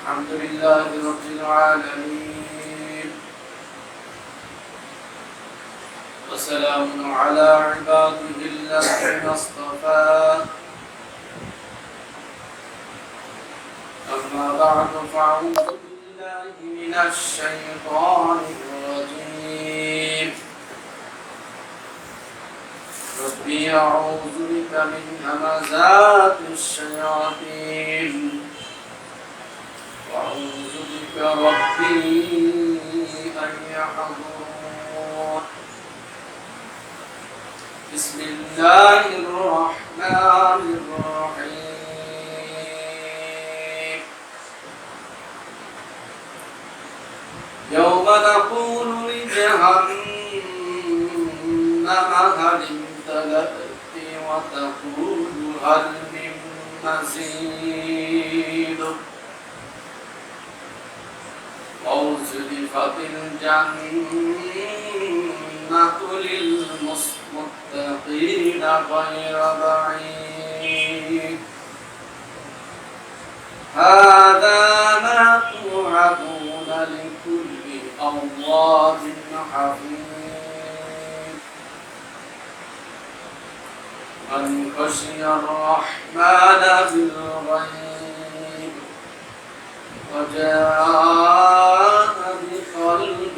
الحمد لله رب العالمين، وسلام على عباده الذين اصطفى. أما بعد فأعوذ بالله من الشيطان الرجيم. ربي أعوذ بك من همزات الشياطين وأعوذ بك ربي أن يحضرون. بسم الله الرحمن الرحيم. يوم نقول لجهنم هل امتلأت وتقول هل من مزيد وأزلفت الجنة للمتقين غير بعيد. هذا ما توعدون لكل أواب حفيظ. من خشي الرحمن بالغيب وجاء بقلب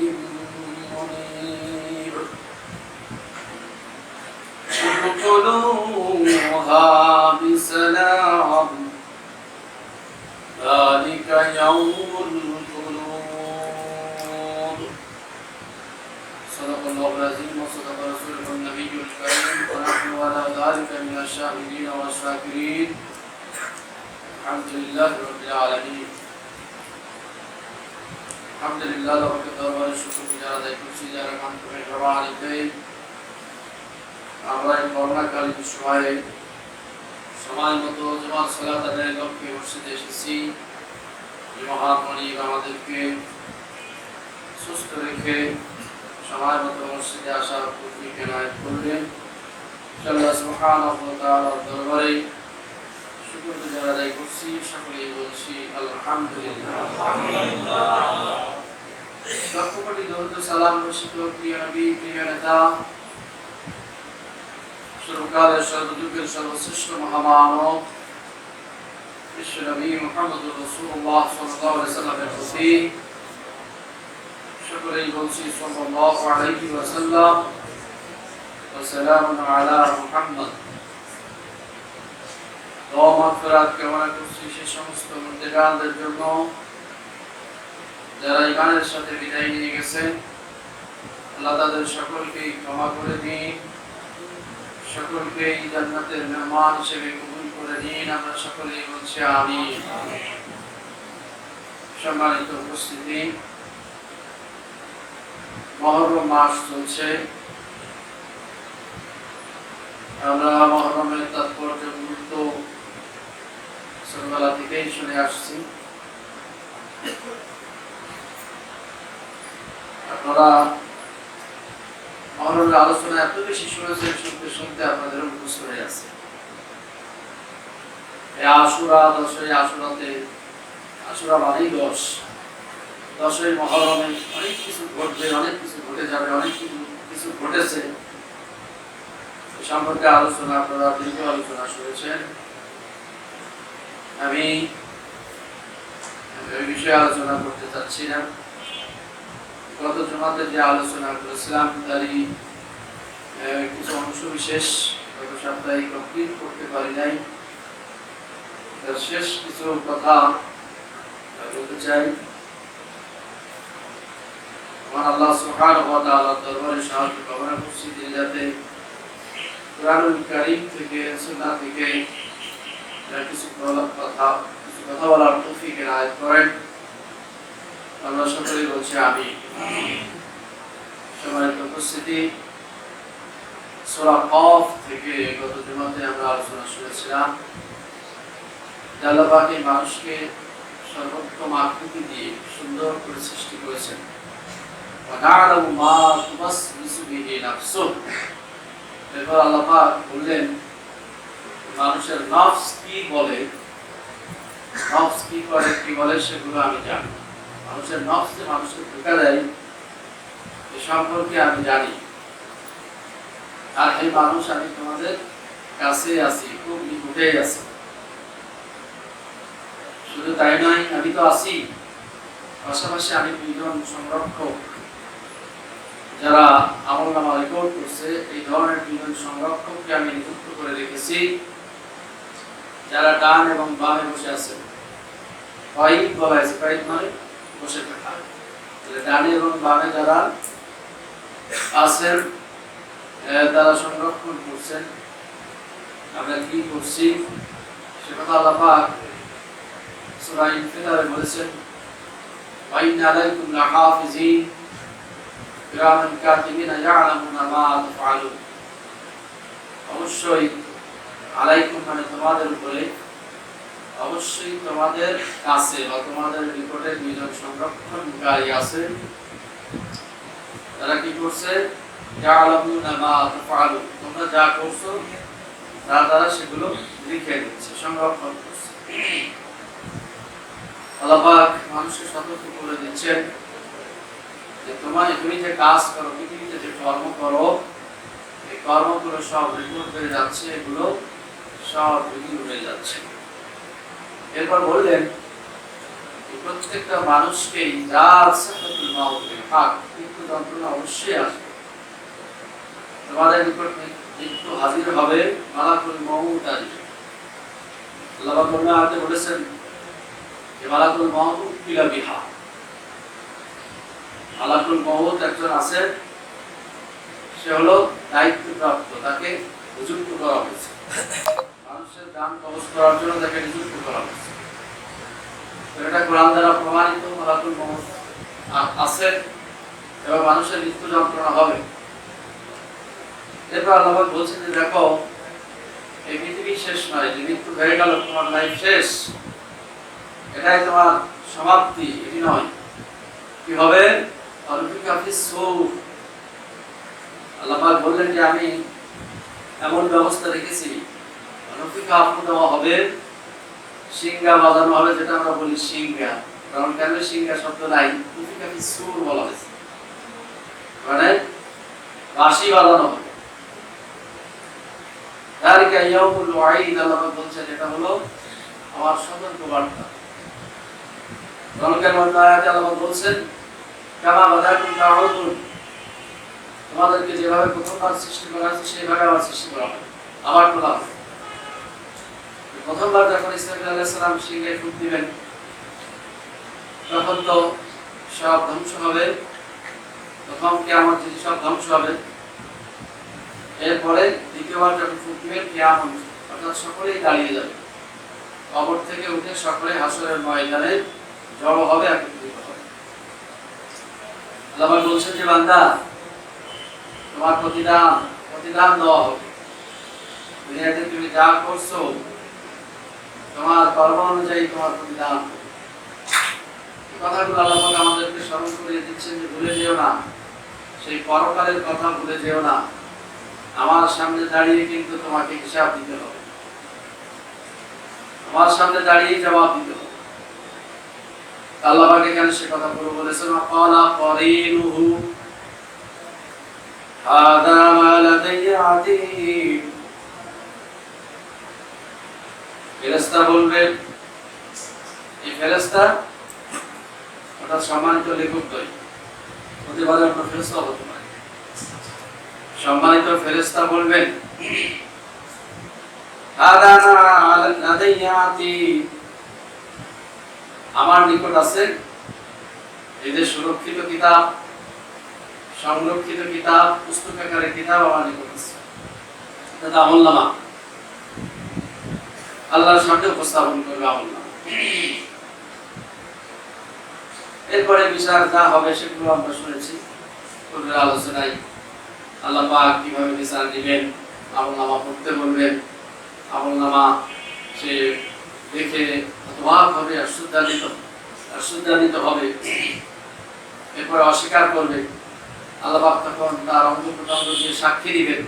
منيب ادخلوها بسلام ذلك يوم الخلود. صدق الله العظيم وصدق رسوله النبي الكريم ونحن على ذلك من الشاهدين والشاكرين. الحمد لله رب العالمين. আলহামদুলিল্লাহ রব্বিল দরবারে শুকর গুজার আদায় করছি যারা মানবে রবানিতে আমরা এই করোনাকালীন সময়ে সময় মতো জামাত সালাত আদায়ের লক্ষ্যে মসজিদে এসেছি। এই মহান মালিক আমাদেরকে সুস্থ রেখে সময় মতো মসজিদে আসার তৌফিক এনায়েত করলেন। আল্লাহ সুবহানাহু ওয়া তাআলার দরবারে শুকর গুজার আদায় করছি, সকলেই বলছি আলহামদুলিল্লাহ। লক্ষ্যকোটি দরুদ সালাম বর্ষিত প্রিয় নবী, প্রিয় নেতা, সর্বকালের সর্বযুগের সর্বশ্রেষ্ঠ মহামানব বিশ্ব নবী মুহাম্মদুর রাসূলুল্লাহ সাল্লাল্লাহু আলাইহি ওয়াসাল্লামের প্রতি সকলেই বলছি সাল্লাল্লাহু আলাইহি ওয়াসাল্লাম ওয়া সালামুন আলা মুহাম্মদ। দোয়া মাগফিরাত কামনা করছি সেই সমস্ত মুত্তাকিনদের জন্য যারা ঈমানের সাথে বিদায় নিয়ে গেছেন। আল্লাহ তাদের সকলকে ক্ষমা করে দিন, সকলকে জান্নাতের মেহমান হিসেবে কবুল করে দিন। আমরা সকলেই বলছি আমিন। সম্মানিত উপস্থিতি, মুহররম মাস চলছে। আমরা মুহররমের তাৎপর্য গুরুত্ব ছোটবেলা থেকেই শুনে আসছি। আপনারা মুহররমের আলোচনা এত বেশি শুনেছেন, শুনতে শুনতে আপনাদের মুখস্থ হয়ে আছে। এই আশুরা, 10ই আশুরাতে, আশুরা মানেই 10ই মুহররমে অনেক কিছু ঘটবে, অনেক কিছু ঘটে যাবে, অনেক কিছু ঘটেছে সম্পর্কে আলোচনা, আপনারা দীর্ঘ আলোচনা শুনেছেন। আমি এই বিষয়ে আলোচনা করতে চাচ্ছি না। গত জুমাতে যে আলোচনা করেছিলাম তারই কিছু অংশ বিশেষ গত সপ্তাহে কমপ্লিট করতে পারি নাই। তার শেষ কিছু কথা বলতে চাই। আমার আল্লাহ সুবহানাহু ওয়া তাআলার দরবারে সাহায্য কামনা করছি তিনি যাতে কুরআনুল কারীম থেকে, সুন্নাহ থেকে কিছু কথা বলার তৌফিক এনায়েত করেন। আমরা সকলেই বলছি আমিন। সম্মানিত উপস্থিতি, সূরা কফ থেকে গত জুমাতে আমরা আলোচনা শুনেছিলাম। আল্লাহ পাক এই মানুষকে সর্বোত্তম আকৃতি দিয়ে সুন্দর করে সৃষ্টি করেছেন। ওয়া না'লামু মা তুওয়াসবিসু বিহি নাফসুহু। এরপর আল্লাহ পাক বললেন মানুষের নফস কি বলে নফস কি করে কি বলে সেগুলো আমি জানি। মানুষের নফস যে মানুষকে ধোঁকা দেয় এ সম্পর্কে আমি জানি। আর হে মানুষ, আমি তোমাদের কাছে আছি, খুব নিকটেই আছি। শুধু তাই নয়, আমি তো আছি, পাশাপাশি আমি দুইজন সংরক্ষক, যারা আমলনামা রেকর্ড করছে এই ধরনের দুইজন সংরক্ষককে আমি নিযুক্ত করে রেখেছি, যারা ডান এবং বামে বসে আছে। কয়েক বলা আছে, কয়েক মানে বসে থাকা। ডানে এবং বামে যারা আছেন তারা সংরক্ষণ করছেন। আমরা কি করছি সে কথা আল্লাহ পাক সূরা ইনফিতারে বলেছেন, ওয়া ইন্না আলাইকুম লাহাফিজিন কিরামান কাতিবিনা ইয়ালামুনা মা তাফআলুন। অবশ্যই আলাইকুম মানে তোমাদের উপরে, অবশ্যই তোমাদের কাছে বা তোমাদের নিকটে দুইজন সংরক্ষণকারী আছে, তারা কি করছে, ইয়ালামুনা মা তাফআলুন, তোমরা যা করছো তারা সেগুলো লিখে দিচ্ছে, সংরক্ষণ করছে। আল্লাহ পাক মানুষকে সতর্ক করে দিচ্ছেন যে তুমি যে কাজ করো, পৃথিবীতে যে কর্ম করো, এই কর্মগুলো সব রেকর্ড হয়ে যাচ্ছে, এগুলো সব রেকর্ড হয়ে যাচ্ছে। এরপর বললেন প্রত্যেকটা মানুষকেই মৃত্যু যন্ত্রণা অবশ্যই আসবে, তোমাদের নিকট মৃত্যু হাজির হবে, মালাকুল মউত আসবে। আল্লাহ পাক কোরআনে বলেছেন যে মালাকুল মউত উকিলা বিহা, মালাকুল মউত একজন আছেন, সে হলো দায়িত্বপ্রাপ্ত, তাকে নিযুক্ত করা হয়েছে, মানুষের জান কবজ করার জন্য তাকে নিযুক্ত করা হয়েছে। এটা কোরআন দ্বারা প্রমাণিত, মালাকুল মউত আছে এবং মানুষের মৃত্যু যন্ত্রণা হবে। এরপর আল্লাহ বলছেন যে দেখো, এই পৃথিবী শেষ নয়, যে মৃত্যু হয়ে গেল তোমার লাইফ শেষ, এটাই তোমার সমাপ্তি, এটি নয়। কি হবে? আল্লাহ পাক বললেন যে আমি এমন ব্যবস্থা রেখেছি, দেওয়া হবে, সিংহা বাজানো হবে, যেটা আমরা বলি সিংহা, কারণ কেন সিংহা শব্দ নাই, সুর বলা হয়েছে, মানে বাঁশি বাজানো হবে। আল্লাহ বলছেন এটা হলো আমার সতর্ক বার্তা। আল্লাহ বলছেন তোমাদেরকে যেভাবে প্রথমবার সৃষ্টি করা হয়েছে সেইভাবে আমার সৃষ্টি করা হবে, আবার তোলা হবে। প্রথমবার যখন ইসরাঈল আলাইহিস সালাম সিংহে ফুঁক দিবেন, তখন তো সব ধ্বংস হবে, প্রথম কিয়ামত সব ধ্বংস হবে। এরপরে দ্বিতীয়বার যখন ফুঁক দিবেন, কিয়ামত অর্থাৎ সকলেই দাঁড়িয়ে যাবে, কবর থেকে উঠে সকলে হাসরের ময়দানে জড়ো হবে, একত্রিত হবে। আল্লাহ বলছেন যে বান্দা, তোমার প্রতিদান দেওয়া হবে, দুনিয়াতে তুমি যা করছো তোমার কর্ম অনুযায়ী তোমার প্রতিদান। এই কথাগুলো আল্লাহ পাক আমাদেরকে স্মরণ করিয়ে দিচ্ছেন যে ভুলে যেও না, সেই পরকালের কথা ভুলে যেও না, আমার সামনে দাঁড়িয়ে কিন্তু তোমাকে হিসাব দিতে হবে, আমার সামনে দাঁড়িয়ে জবাব দিতে হবে। আল্লাহ পাক এখানে সে কথা পুরো বলেছেন, ক্বালা করিনুহু হাদা মা লাদাইয়া আতীদ। ফেরেশতা বলবে, এই ফেরেশতা অর্থাৎ সম্মানিত লেখকদ্বয়, হতে পারে অন্য ফেরেশতা হতে পারে, সম্মানিত ফেরেশতা বলবেন হাদা মা লাদাইয়া আতীদ, আমার নিকট আছে এই যে সুরক্ষিত কিতাব, সংরক্ষিত কিতাব, পুস্তকাকারে কিতাব আমার নিকট আছে, এটা আমলনামা, আল্লাহর সামনে উপস্থাপন করবে আমলনামা। এরপরে বিচার যা হবে সেগুলো আমরা শুনেছি পূর্বের আলোচনায়। আল্লাহ পাক কিভাবে বিচার দিবেন, আমলনামা পড়তে বলবেন, আমলনামা সে দেখে অবাক হবে, আশ্চর্যান্বিত হবে, এরপরে অস্বীকার করবে। আল্লাহ পাক তখন তার অঙ্গ প্রত্যঙ্গ দিয়ে সাক্ষী দিবেন,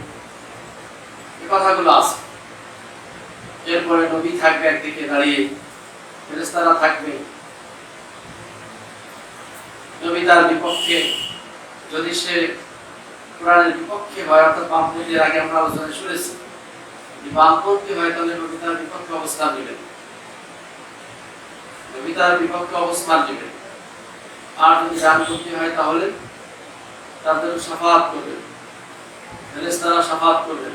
এই কথাগুলো আছে। এরপরে নবী থাকবে একদিকে দাঁড়িয়ে, ফেরেশতারা থাকবে। নবী তার বিপক্ষে, যদি সে কোরআনের বিপক্ষে হয়, অর্থাৎ বামপন্থীর আগে আমরা আলোচনা শুনেছি, যদি বামপন্থী হয় তাহলে নবী তার বিপক্ষে অবস্থান নেবেন, নবী তার বিপক্ষে অবস্থান নেবেন। আর যদি ডানপন্থী হয় তাহলে তাদের শাফাআত করবেন, ফেরেশতারা শাফাআত করবেন।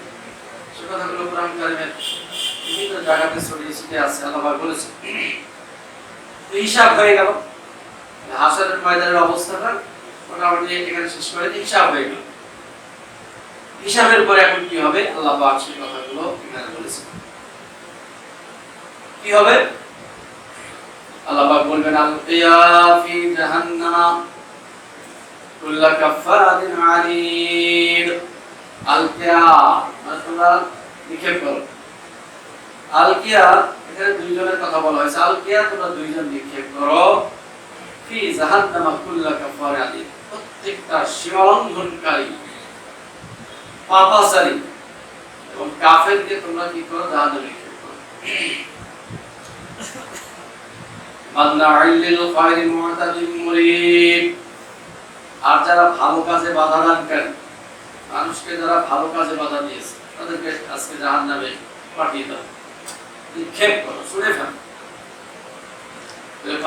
সে কথাগুলো কোরআন কারিমের বিভিন্ন জায়গাতে ছড়িয়ে ছিটিয়ে আছে, আল্লাহ বলেছেন। হিসাব হয়ে গেল, হাসরের ময়দানের অবস্থাটা মোটামুটি এখানে শেষ করে হিসাব হয়ে গেল। হিসাবের পরে এখন কি হবে আল্লাহ পাক সেই কথাগুলো এখানে বলেছেন। কি হবে? আল্লাহ পাক বলবেন, আলকিয়া ফি জাহান্নাম কুল্লা কাফফারিন আনিদ। আলকিয়া মানে তোমরা নিক্ষেপ করো। আলকিয়া এখানে দুইজনের কথা বলা হয়েছে। আলকিয়া তোমরা দুইজন নিক্ষেপ করো ফি জাহান্নাম কুল্লা কাফফারিন আনিদ, প্রত্যেকটা সীমালঙ্ঘনকারী, পাপাচারী এবং কাফেরকে তোমরা কি করো? জাহান্নামে নিক্ষেপ করো। আর যারা ভালো কাজে বাধা দানকারী, মানুষকে যারা ভালো কাজে বাধা দিয়েছে তাদেরকে আজকে জাহান্নামে পাঠিয়ে দাও, নিক্ষেপ করো, ছুঁড়ে ফেলো।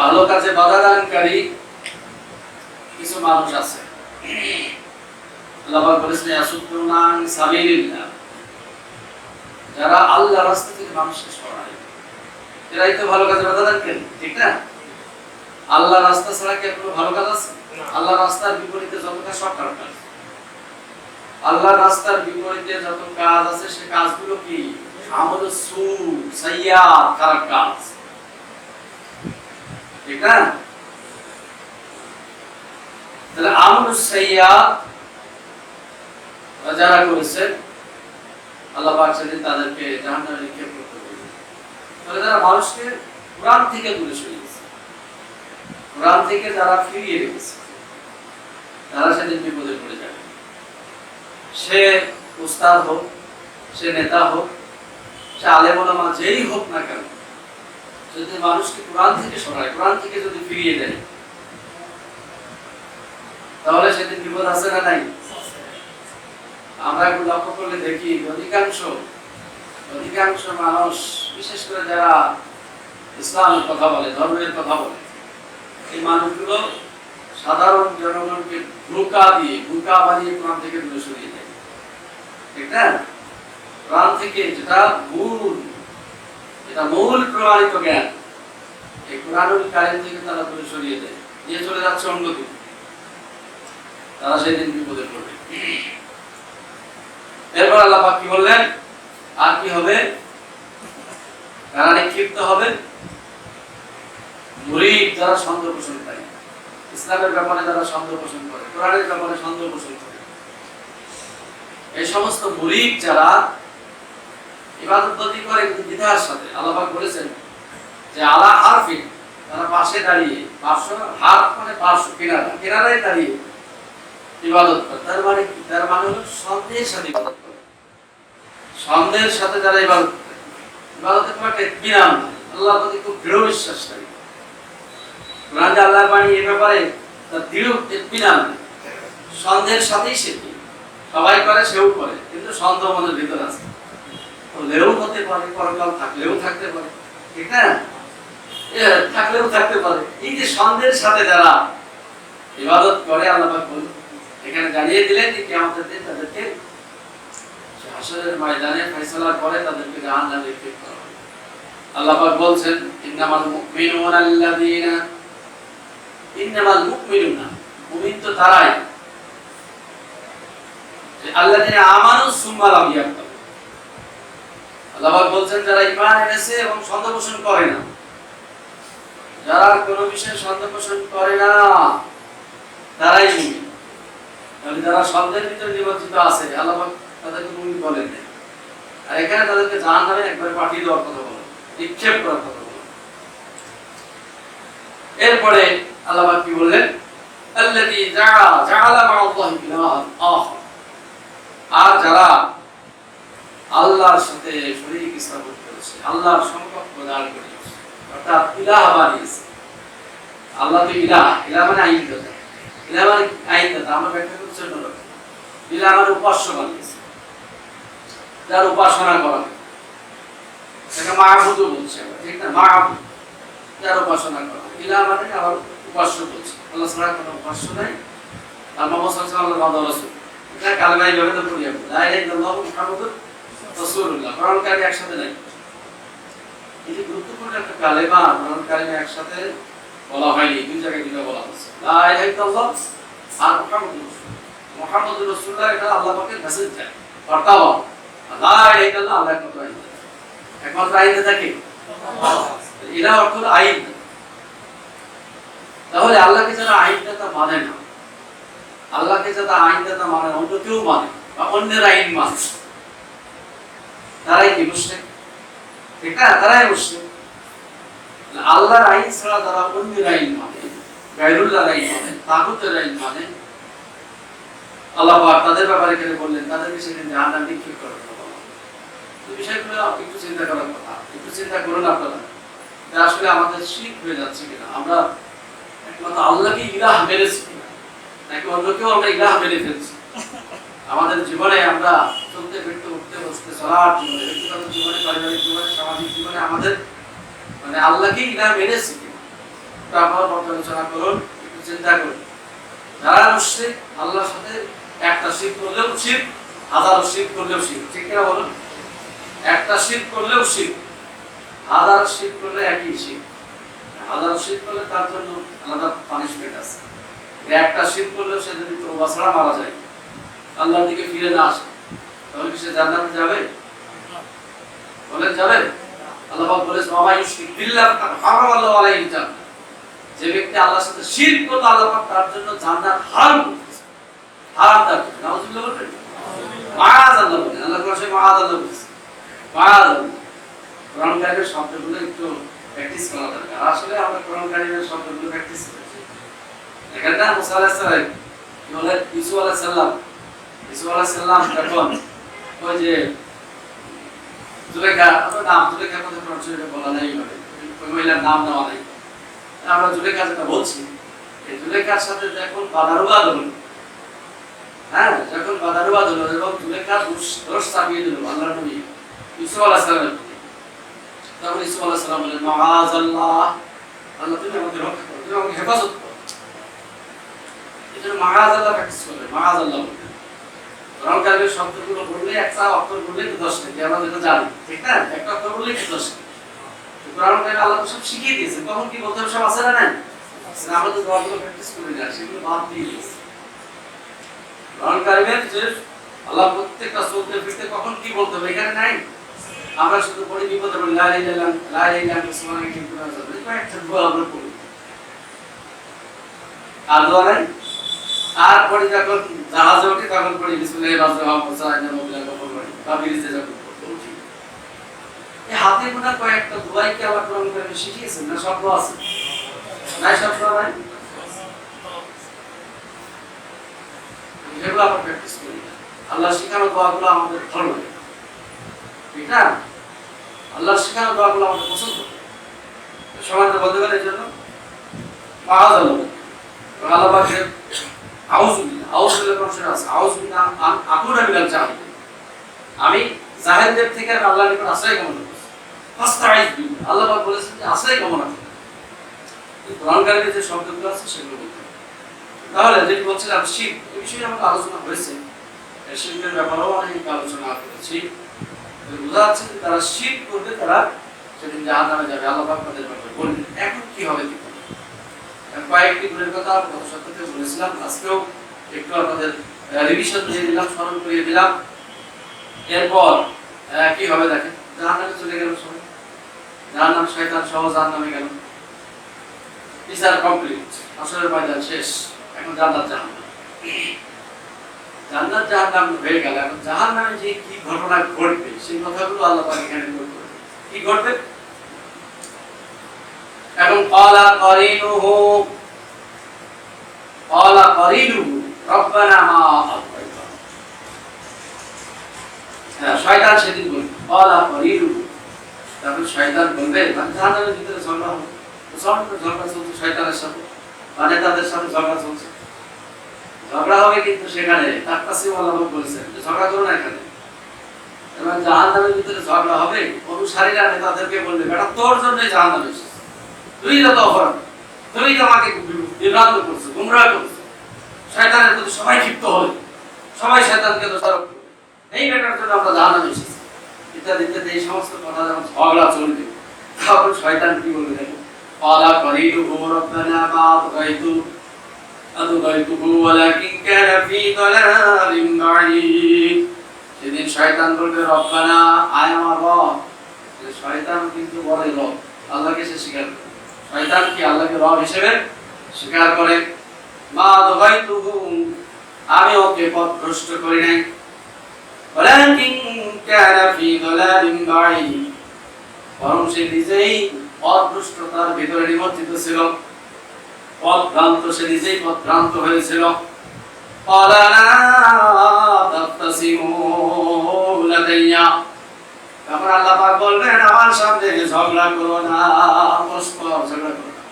ভালো কাজে বাধা দানকারী কিছু মানুষ আছে, আল্লাহ পাক বলেছেন ইয়াসুদ্দুনা আন সাবিলিল্লাহ, যারা আল্লাহর রাস্তা থেকে মানুষকে সরায়, এরাই তো ভালো কাজে বাধা দানকারী, ঠিক না? আল্লাহর রাস্তা ছাড়া কি কোনো ভালো কাজ আছে? আল্লাহর রাস্তার বিপরীতে যত কাজ সব খারাপ কাজ। আল্লাহর রাস্তার বিপরীতে যত কাজ আছে সে কাজগুলো কি? আমল সু, সাইয়্যাত, খারাপ কাজ, ঠিক না? তাহলে আমল সাইয়্যাত যারা করেছে আল্লাহ পাক সেদিন তাদেরকে জাহান্নামে নিক্ষেপ করতে বলবেন। তাহলে যারা মানুষকে কোরআন থেকে দূরে সরিয়েছে, কোরআন থেকে যারা ফিরিয়ে রেখেছে, তারা সেদিন বিপদে পড়ে যাবে। সে উস্তাদ হোক, সে নেতা হোক, সে আলেম ওলামা যেই হোক না কেন, যদি মানুষকে কোরআন থেকে সরায়, কোরআন থেকে যদি ফিরিয়ে দেয়, তাহলে সেদিন বিপদ আছে না নাই? আমরা একটু লক্ষ্য করলে দেখি অধিকাংশ মানুষ, বিশেষ করে যারা ইসলামের কথা বলে, ধর্মের কথা বলে, এই মানুষগুলো সাধারণ জনগণকে বোকা বানিয়ে কোরআন থেকে দূরে সরিয়ে দেয়, ঠিক না? কোরআন থেকে যেটা মূল প্রমাণিত জ্ঞান, এই কোরআনুল কারীম থেকে তারা দূরে সরিয়ে দেয়, নিয়ে চলে যাচ্ছে অন্যদিকে। তারা সেদিন বিপদে পড়বে। এরপর আল্লাহ পাক কি বললেন? আর কি হবে? তারা নিক্ষিপ্ত হবে মুরিদ, যারা সন্দেহ পোষণকারী, ইসলামের ব্যাপারে যারা সন্দেহ পোষণ করে, কোরআনের ব্যাপারে সন্দেহ পোষণ করে, এই সমস্ত মুরিদ যারা ইবাদতবন্দি করে কিন্তু বিধার সাথে। আল্লাহ পাক বলেছেন যে আলা হারফিন, তারা পাশে দাঁড়িয়ে, হারফ মানে পার্শ্ব, কিনারায় দাঁড়িয়ে ইবাদত করে। তার মানে কি? তার মানে হলো সন্দেহের সাথে ইবাদত করে। সন্দেহের সাথে যারা ইবাদত করে, ইবাদতের পক্ষে ইতমিনান, আল্লাহর প্রতি খুব দৃঢ় বিশ্বাসকারী, কোরআন যে আল্লাহর বাণী, এই ব্যাপারে তার দৃঢ় ইতমিনান, সন্দেহের সাথেই সে সবাই করে, সেও করে, কিন্তু সন্দেহ মনের ভিতরে আছে, হলেও হতে পারে, পরকাল থাকলেও থাকতে পারে, ঠিক না? থাকলেও থাকতে পারে। এই যে সন্দেহের সাথে যারা ইবাদত করে, আল্লাহ পাক এখানে জানিয়ে দিলেন যে কিয়ামতের দিন তাদেরকে হাসরের ময়দানে ফয়সালার পরে তাদেরকে জাহান্নামে নিক্ষেপ করা হবে। আল্লাহ পাক বলছেন ইন্নামাল মুমিনুনা, মুমিন তো তারাই যে আল্লাযীনা আমানু সুম্মা লাম ইয়ারতাবু। আল্লাহ পাক বলছেন যারা ঈমান এনেছে এবং সন্দেহ পোষণ করে না, যারা কোনো বিষয়ে সন্দেহ পোষণ করে না, তারাই মুমিন। তাহলে যারা সন্দেহের ভিতরে নিমজ্জিত আছে, আল্লাহ পাক তাদেরকে মুমিন বলেন না। আর এখানে তাদেরকে জাহান্নামে একবার পাঠিয়ে দেওয়ার কথা বলেন, নিক্ষেপ করার কথা বলেন। এরপরে আল্লাহ পাক কি বললেন? আল্লাযী জাআলা মা'আল্লাহি ইলাহান আখার, আর যারা আল্লাহর সাথে শরীক স্থাপন করেছে, আল্লাহর সমকক্ষ দাঁড় করিয়েছে, অর্থাৎ ইলাহ বানিয়েছে। আল্লাহ তো ইলাহ, ইলাহ মানে আইনদাতা, ইলাহ মানে আইনদাতা। আমরা ব্যাখ্যা করছি অন্যরকম। ইলাহ মানে উপাস্য বানিয়েছে, যার উপাসনা করা হয়, সেটা মাহবুদও বলছে, ঠিক না? মাহবুদ, যার উপাসনা করা হয়। ইলাহ মানে আবার উপাস্য বলছে। আল্লাহ ছাড়া কোনো উপাস্য নাই। আর মুহাম্মদ সাল্লাল্লাহু আলাইহি ওয়াসাল্লাম রাসূল। এটা কালেমায়ে ব্যবহার করি আমরা। লা ইলাহা ইল্লাল্লাহু মুহাম্মাদুর রাসূলুল্লাহ। কোরআন কারিমে একসাথে নাই। এটি গুরুত্বপূর্ণ একটা কালেমা। কোরআন কারিমে একসাথে বলা হয়নি, দুই জায়গায় দুটো বলা হচ্ছে। লা ইলাহা ইল্লাল্লাহ আর মুহাম্মাদুর রাসূল। মুহাম্মাদুর রাসূলুল্লাহ এটা আল্লাহ পাকের মেসেজ দেয়, বার্তা। লা ইলাহা ইল্লাল্লাহ আল্লাহ একমাত্র আইন, একমাত্র আইন থাকে। ইলাহ অর্থ হলো আইন। তাহলে আল্লাহকে যারা আইনদাতা মানে না, আল্লাহকে যারা আইনদাতা মানে অন্য কেউ মানে বা অন্যের আইন মানে, তারাই কি মুশরিক? ঠিক না? তারাই মুশরিক। আল্লাহর আইন ছাড়া যারা অন্যের আইন মানে, গায়রুল্লাহর আইন মানে, তাগুতের আইন মানে, আল্লাহ পাক তাদের ব্যাপারে কেন বললেন তাদেরকে সেদিন জাহান্নামে নিক্ষেপ করার কথা। এই বিষয়গুলো একটু চিন্তা করার কথা। একটু চিন্তা করুন আপনারা যে আসলে আমাদের শিরক হয়ে যাচ্ছে কিনা, আমরা একমাত্র আল্লাহকে ইলাহ মেনেছি কিনা, নাকি অন্যকেও আমরা ইলাহ মেনে ফেলছি। আমাদের জীবনে আমরা চলতে ফিরতে, উঠতে বসতে, চলার জীবনে, ব্যক্তিগত জীবনে, পারিবারিক জীবনে, সামাজিক জীবনে আমাদের মানে আল্লাহকে ইলাহ মেনেছি কিনা, এটা আপনারা পর্যালোচনা করুন, একটু চিন্তা করুন। যারা মুশরিক, আল্লাহর সাথে একটা শিরক করলেও শিরক, হাজারো শিরক করলেও শিরক। ঠিক কিনা বলুন? একটা শিরক করলেও শিরক, হাজার শিরক করলে একই শিরক। হাজার শিরক করলে তার জন্য আলাদা পানিশমেন্ট আছে। একটা শিরক করলেও সে যদি তওবা ছাড়া মারা যায়, আল্লাহর দিকে ফিরে না আসে, তাহলে কি সে জান্নাতে যাবে? বলেন যাবে? আল্লাহ পাক বলেছেন ওয়া ইউশরিক বিল্লাহি ফাকাদ হারামাল্লাহু আলাইহিল জান্নাহ। যে ব্যক্তি আল্লাহর সাথে শিরক করবে, আল্লাহ পাক তার জন্য জান্নাত হারাম করেছেন। হারাম তার জন্য। নাউযুবিল্লাহ বলবেন? মাআযাল্লাহ বলেন। আল্লাহ কোরআনে মাআযাল্লাহ বলেছেন। মাআযাল্লাহ। কোরআন কারিমের শব্দগুলো একটু প্র্যাকটিস করা দরকার। আসলে আমরা কোরআন কারিমের শব্দগুলো প্র্যাকটিস করছি। দেখেন না, মুসা আলাইহিস সালাম কি বলে? ইসু আলাইহিস সালাম, ইসু আলাইহিস সালাম যখন ওই যে জুলেখা, আমরা নাম জুলেখার কথা কোরআন শরীফে বলা নাই, ওই মহিলার নাম নেওয়া নাই। আমরা জুলেখা যেটা বলছি, এই জুলেখার সাথে যখন বাদারুবাদ হলো, হ্যাঁ, যখন বাদারুবাদ হলো এবং জুলেখা দোষ চাপিয়ে দিল আল্লাহর নবী ইউসুফ আলাইহিস সালামের প্রতি, তখন ইউসুফ আলাইহিস সালাম বলেন মাআযাল্লাহ, আল্লাহ তুমি আমাদের রক্ষা করো, তুমি আমাকে হেফাজত করো। এজন্য মাআযাল্লাহ প্র্যাকটিস করবে, মাআযাল্লাহ বলবে। কোরআন কারিমের শব্দগুলো বললে, একটা অক্ষর বললে তো 10 টাকা, আমরা যেটা জানি, ঠিক না? একটা অক্ষর বললে কি 10 টাকা। কোরআন কারিমে আল্লাহ সব শিখিয়ে দিয়েছেন, কখন কি বলতে হবে সব আছে না? নাই? আমরা তো দোয়াগুলো প্র্যাকটিস করে না, সেগুলো বাদ দিয়ে দিয়েছি। কোরআন কারিমের যে আল্লাহ প্রত্যেকটা চলতে ফিরতে কখন কি বলতে হবে এখানে নাই। আমরা শুধু পড়ি বিপদে পড়ি, লা ইলাহা ইল্লাল্লাহ, লা ইলাহা ইল্লাল্লাহ সুবহানাকা ইন্নী কুনতু মিনাজ জালিমিন, একটা দোয়া আমরা পড়ি। আর দোয়া নাই? আর পড়ি যখন জাহাজে উঠি তখন পড়ি বিসমিল্লাহির রহমানির রহিম, সাইয়্যিদুল মুরসালিন পড়ি, বা বিরিজে যখন পড়ি। এই হাতে গোনা কয়েকটা দোয়াই কি আল্লাহ কোরআন কারিমে শিখিয়েছেন না? শব্দ আছে নাই? শব্দ নাই? এগুলো আমরা প্র্যাকটিস করি। আল্লাহ শিখানো দোয়াগুলো আমাদের ভালো লাগে, ঠিক না? আল্লাহ শিখানো দোয়াগুলো আমাদের পছন্দ। সমাজে বলতে গেলে এই জন্য মাআযাল্লাহ, আল্লাহ পাকের আউযুবিল্লাহ, আউযুবিল্লাহ কোরআনে আছে, আউযুবিল্লাহ আন আকুনা মিনাল জাহিলিন, আমি জাহেলদের থেকে আল্লাহর নিকট আশ্রয় কামনা করছি। ফাস্তাঈয বিল্লাহ, আল্লাহ পাক বলেছেন যে আশ্রয় কামনা করুন। কোরআন কারিমে যে শব্দগুলো আছে সেগুলো বলতে হবে। তাহলে যেটি বলছিলাম শিরক, এই বিষয়ে আমাদের আলোচনা হয়েছে, এই শিরকের ব্যাপারেও অনেক আলোচনা করেছি। বোঝা যাচ্ছে যে তারা শিরক করবে, তারা সেদিন জাহান্নামে যাবে, আল্লাহ পাক তাদের ব্যাপারে বললেন। এখন কি হবে? কি হবে? কয়েকটি গুণের কথা গত সপ্তাহে বলেছিলাম, আজকেও একটু আপনাদের রিভিশন দিয়ে দিলাম, স্মরণ করিয়ে দিলাম। এরপর কি হবে দেখেন, জাহান্নামে চলে গেল সবাই, জাহান্নাম শয়তান সহ জাহান্নামে গেল, বিচার কমপ্লিট, আসরের ময়দান শেষ, এখন জান্নাত জাহান্নাম, জান্নাত জাহান্নাম হয়ে গেল। এখন জাহান্নামে যে কি ঘটনা ঘটবে সেই কথাগুলো আল্লাহ পাক এখানে বলতে হবে। কি ঘটবে? এখন ক্বালা কারিনুহু রব্বানা মা আগাইতা, হ্যাঁ, শয়তান সেদিন বলবে ক্বালা কারিনুহু, তখন শয়তান বলবে মানে জাহান্নামের ভিতরে ঝগড়া হবে, ঝগড়া চলছে শয়তানের সাথে মানে তাদের সাথে ঝগড়া চলছে, ঝগড়া হবে কিন্তু সেখানে তার কাছে আল্লাহ বলেছেন যে ঝগড়া করো না এখানে। এবং জাহান্নামের ভিতরে ঝগড়া হবে, অনুসারীরা নেতাদেরকে বলবে বেটা তোর জন্যই জাহান্নামে এসেছে, তুই যত অপরাধ, তুমি তো আমাকে বিভ্রান্ত করছো, গুমরাহ করছো। শয়তানের প্রতি সবাই ক্ষিপ্ত হবে, সবাই শয়তানকে দোষারোপ করবে, এই বেটার জন্য আমরা জাহান্নামে এসেছি ইত্যাদি ইত্যাদি। এই সমস্ত কথা যখন ঝগড়া চলবে তখন শয়তান কি বলবে দেখো, ক্বালা করিনুহু রব্বানা মা আদগাইতুহু ওয়ালাকিন কানা ফী দালালিন বাঈদ। সেদিন শয়তান বলবে রব্বানা, আয় আমার রব। শয়তান কিন্তু বলে রব, আল্লাহকে সে স্বীকার করে। শয়তান কি আল্লাহকে রব হিসেবে স্বীকার করে। মা আদগাইতুহু, আমি ওকে পথভ্রষ্ট করি নাই, ওয়ালাকিন কানা ফী দালালিন বাঈদ, বরং সে নিজেই পথভ্রষ্টতার ভিতরে নিমজ্জিত ছিল, পথভ্রান্ত, সে নিজেই পথভ্রান্ত হয়েছিল। ক্বালা লা তাখতাসিমু লাদাইয়া, তখন আল্লাহ পাক বলবেন আমার সামনে ঝগড়া করো না, পরস্পর ঝগড়া করো না,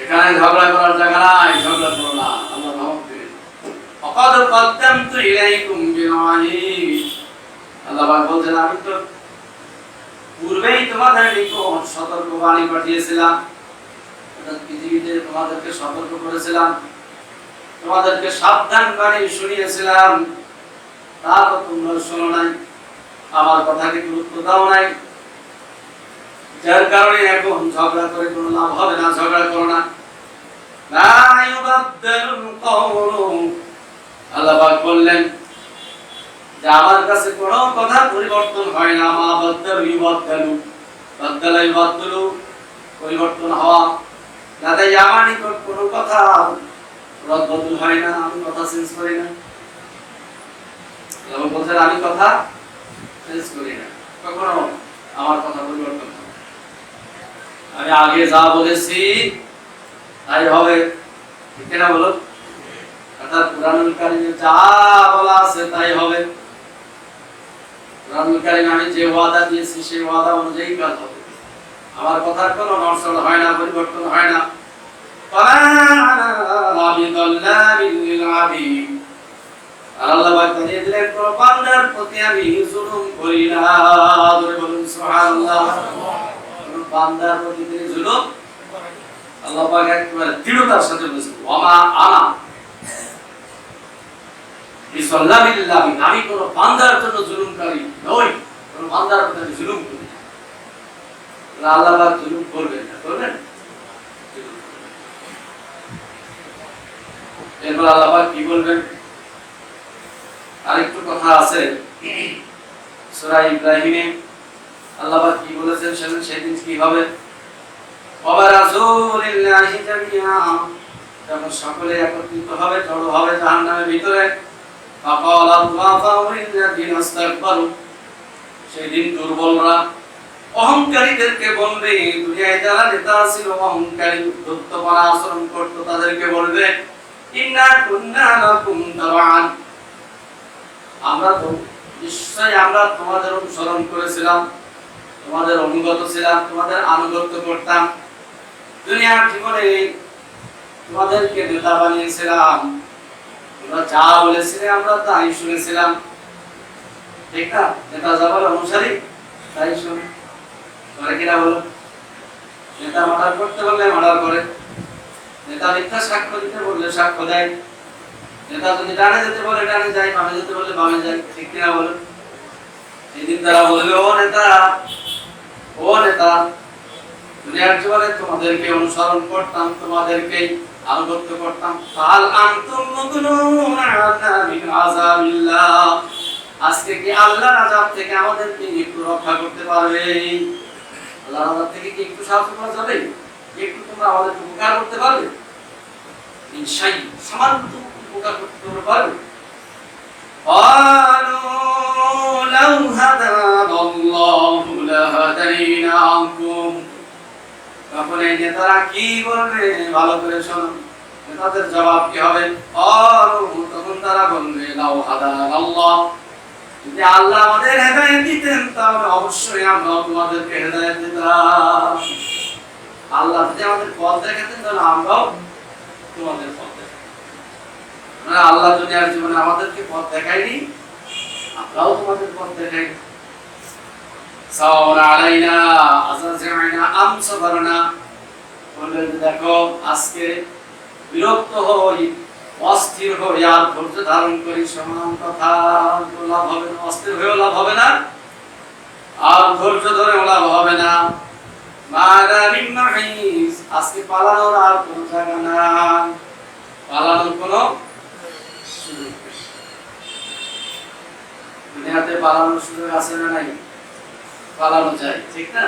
এখানে ঝগড়া করার জায়গা নাই, ঝগড়া করো না। আল্লাহ ধমক দিলেন ফাকাদ কদ্দামতু ইলাইকুম বিওয়াঈদ, আল্লাহ পাক বলছেন আমি তো পূর্বেই তোমাদের নিকট সতর্কবাণী পাঠিয়েছিলাম, পৃথিবীতে তোমাদেরকে সতর্ক করেছিলাম, তোমাদেরকে সাবধান বাণী শুনিয়েছিলাম, তা তো তোমরা শোনো নাই, আমার কথাকে গুরুত্ব দাও নাই, যার কারণে এখন ঝগড়া করে কোনো লাভ হবে না, ঝগড়া করো না। লা ইউবাদদালুল কওলু, আল্লাহ পাক বললেন যে আমার কাছে কোনো কথা পরিবর্তন হয় না। মা বাদদালু ইউবাদদালু, বাদদালা ইউবাদদালু, পরিবর্তন হওয়া, তাই আমার নিকট কোনো কথা রদবদল হয় না, আমি কথা চেঞ্জ করি না। আল্লাহ বলছেন আমি কথা চেঞ্জ করি না, কখনো আমার কথা পরিবর্তন হয় না, আমি আগে যা বলেছি তাই হবে, ঠিক না বলো? অর্থাৎ কুরআনুল কারীমে যা বলা আছে তাই হবে। কুরআনুল কারীমে আমি যে ওয়াদা দিয়েছি সেই ওয়াদা অনুযায়ী কাজ হবে, আমার কথার কোনো নড়চড় হয় না, পরিবর্তন হয় না। আল্লাহ পাক জানিয়ে দিলেন কোন বান্দার প্রতি আমি জুলুম করি না, জোরে বলুন সুবহানাল্লাহ। কোন বান্দার প্রতি তিনি জুলুম, আল্লাহ পাক একেবারে দৃঢ়তার সাথে বলেছেন ওয়ামা আনা বিসাল্লামিল্লাহি, আমি কোন বান্দার জন্য জুলুমকারী নই, কোন বান্দার প্রতি আমি জুলুম করি না। আল্লাহ পাক জুলুম করবেন না, করবেন? এরপর আল্লাহ পাক কি বলবেন? আরেকটু কথা আছে সূরা ইব্রাহিমে, আল্লাহ পাক কি বলেছেন সেদিন কি হবে? ওয়া রাসূলিল্লাহি জামিআ, যখন সকলে একত্রিত হবে, জড়ো হবে জাহান্নামের ভিতরে। ফাকালা আল্লাযীনা ইসতাকবারু, সেদিন দুর্বলরা অহংকারীদেরকে বলবে, দুনিয়ায় যারা নেতা ছিল অহংকারী দত্তপনা আচরণ করত তাদেরকে বলবে ইন্না কুন্না লাকুম তাবাআন, আমরা তো নিশ্চয়ই আমরা তোমাদের অনুসরণ করেছিলাম, তোমাদের অনুগত ছিলাম, তোমাদের আনুগত্য করতাম, দুনিয়ার জীবনে তোমাদেরকে নেতা বানিয়েছিলাম, তোমরা যা বলেছিলে আমরা তাই শুনেছিলাম, ঠিক না? নেতা যা বলে অনুসারী তাই শুনে, করে কিনা বলো? নেতা মার্ডার করতে বললে মার্ডার করে, নেতা মিথ্যা সাক্ষ্য দিতে বললে সাক্ষ্য দেয়, নেতা যদি ডানে যেতে বলে ডানে যায়, বামে যেতে বলে বামে যায়, ঠিক কিনা বলো? সেদিন তারা বলবে ও নেতা, ও নেতা, দুনিয়ার জীবনে তোমাদেরকে অনুসরণ করতাম, তোমাদেরকেই আনুগত্য করতাম, ফাল আনতুম মুগনুনা আন্না মিন আযাবিল্লাহ, আজকে কি আল্লাহর আযাব থেকে আমাদেরকে একটু রক্ষা করতে পারবে? আল্লাহর আযাব থেকে কি একটু সাহায্য করা যাবে? একটু তোমরা আমাদের উপকার করতে পারবে? ইনশাই সামান্য উপকার করতে পারবে? ক্বালু লাউ হাদানাল্লাহু লাহাদাইনাকুম, তখন এই নেতারা কি বলবে ভালো করে শোনো, নেতাদের জবাব কি হবে? তখন তারা বলবে লাউ হাদানাল্লাহ, যদি আল্লাহ আমাদের হেদায়েত দিতেন তাহলে অবশ্যই আমরা তোমাদেরকে হেদায়েত দিতাম। আল্লাহ যদি আমাদের পথ দেখাতেন তাহলে আমরাও তোমাদের পথ দেখাতাম। মানে আল্লাহ দুনিয়ার জীবনে আমাদেরকে পথ দেখায়নি, আমরাও তোমাদের পথ দেখাই। সাওরা আলাইনা আযাজিনা আম সাবারনা, বললেন দেখো আজকে বিরক্ত হই, অস্থির হই আর ধৈর্য ধারণ করি, সমান কথা। লাভ হবে না, অস্থির হয়েও লাভ হবে না, আর ধৈর্য ধরেও লাভ হবে না। মারা মিন মাহিস, আজকে পালানোর আর কোনো জায়গা নাই, পালানোর কোনো সুযোগ নেই। দুনিয়াতে পালানোর সুযোগ আছে না নাই? পালানো যায়, ঠিক না?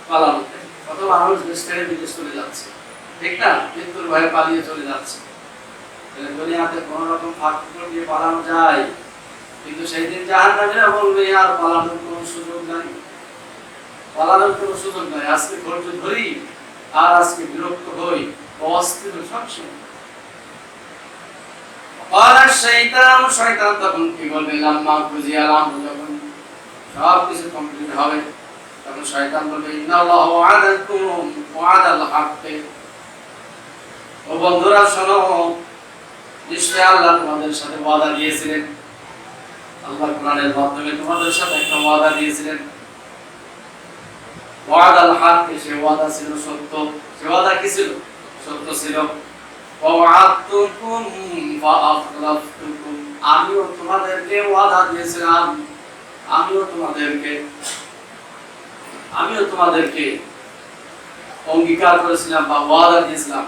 পালানো যায়। কত মানুষ দেশ থেকে বিদেশ চলে যাচ্ছে, ঠিক না? মৃত্যুর ভয়ে পালিয়ে চলে যাচ্ছে। দুনিয়াতে কোন রকম ফাঁক দিয়ে পালানো যায়, কিন্তু সেই দিন জাহান্নামীরা বলবে আর পালানোর কোনো সুযোগ নাই, পালানোর কোনো সুযোগ নাই। আজকে ধৈর্য ধরি আর আজকে বিরক্ত হই, অস্থির সবসময়। শয়তান তখন কি বলবে? লাম্মা কুজিয়ালাম, যখন সব কিছু কমপ্লিট হবে তখন শয়তান বলবে ইন্নাল্লাহু ওয়াদাকুম ওয়াদাল হাক্ক, ও বন্ধুরা শোনো, নিশ্চয় আল্লাহ তোমাদের সাথে ওয়াদা দিয়েছিলেন। আল্লাহ কোরআনের মাধ্যমে তোমাদের সাথে একটা ওয়াদা দিয়েছিলেন। ওয়াদাল হাক্ক, সে ওয়াদা ছিল সত্য। সে ওয়াদা কি ছিল? সত্য ছিল। ওয়া'আদতুকুম ফাআখলাফতুকুম, আমিও তোমাদেরকে ওয়াদা দিয়েছিলাম, আমিও তোমাদেরকে অঙ্গীকার করেছিলাম বা ওয়াদা দিয়েছিলাম।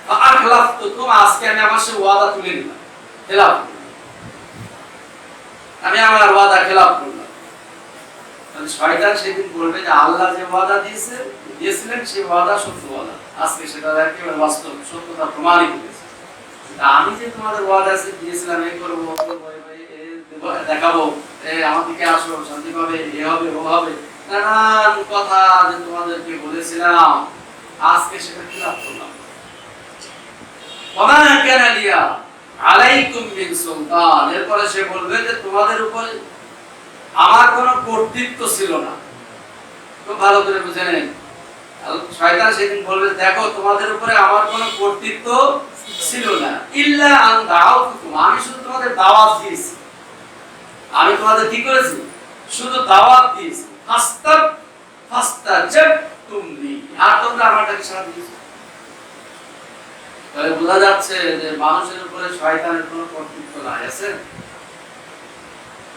ফাআখলাফতুকুম, আজকে আমি আমার সেই ওয়াদা তুলে নিলাম, খেলাফ করলাম, আমি আমার ওয়াদা খেলাফ করলাম। তাহলে শয়তান সেদিন বলবে যে আল্লাহ যে ওয়াদা দিয়েছিলেন সেই ওয়াদা সত্য ওয়াদা, আজকে সেটা একেবারে বাস্তব সত্যতা প্রমাণিত হয়েছে। আমি যে তোমাদের ওয়াদা দিয়েছিলাম এই করবো দেখাবো, আমার দিকে আসো, শান্তি পাবে, এ হবে ও হবে, নানান কথা যে তোমাদেরকে বলেছিলাম, আজকে সেটা খেলাফ করলাম। ওমা কানা লিয়া আলাইকুম মিন সুলতান, এরপরে সে বলবে যে তোমাদের উপরে আমার কোনো কর্তৃত্ব ছিল না। খুব ভালো করে বুঝে নেন, শয়তান সেদিন বলবে দেখো তোমাদের উপরে আমার কোনো কর্তৃত্ব ছিল না, ইল্লা আন দাউতুকুম, আমি শুধু তোমাদের দাওয়াত দিয়েছি। আমি তোমাদের কি করেছি? শুধু দাওয়াত দিয়েছি। ফাস্তাজাবতুম লি, আর তোমরা আমার ডাকে সাড়া দিয়েছো। তাহলে বোঝা যাচ্ছে যে মানুষের উপরে শয়তানের কোনো কর্তৃত্ব নাই, আছে।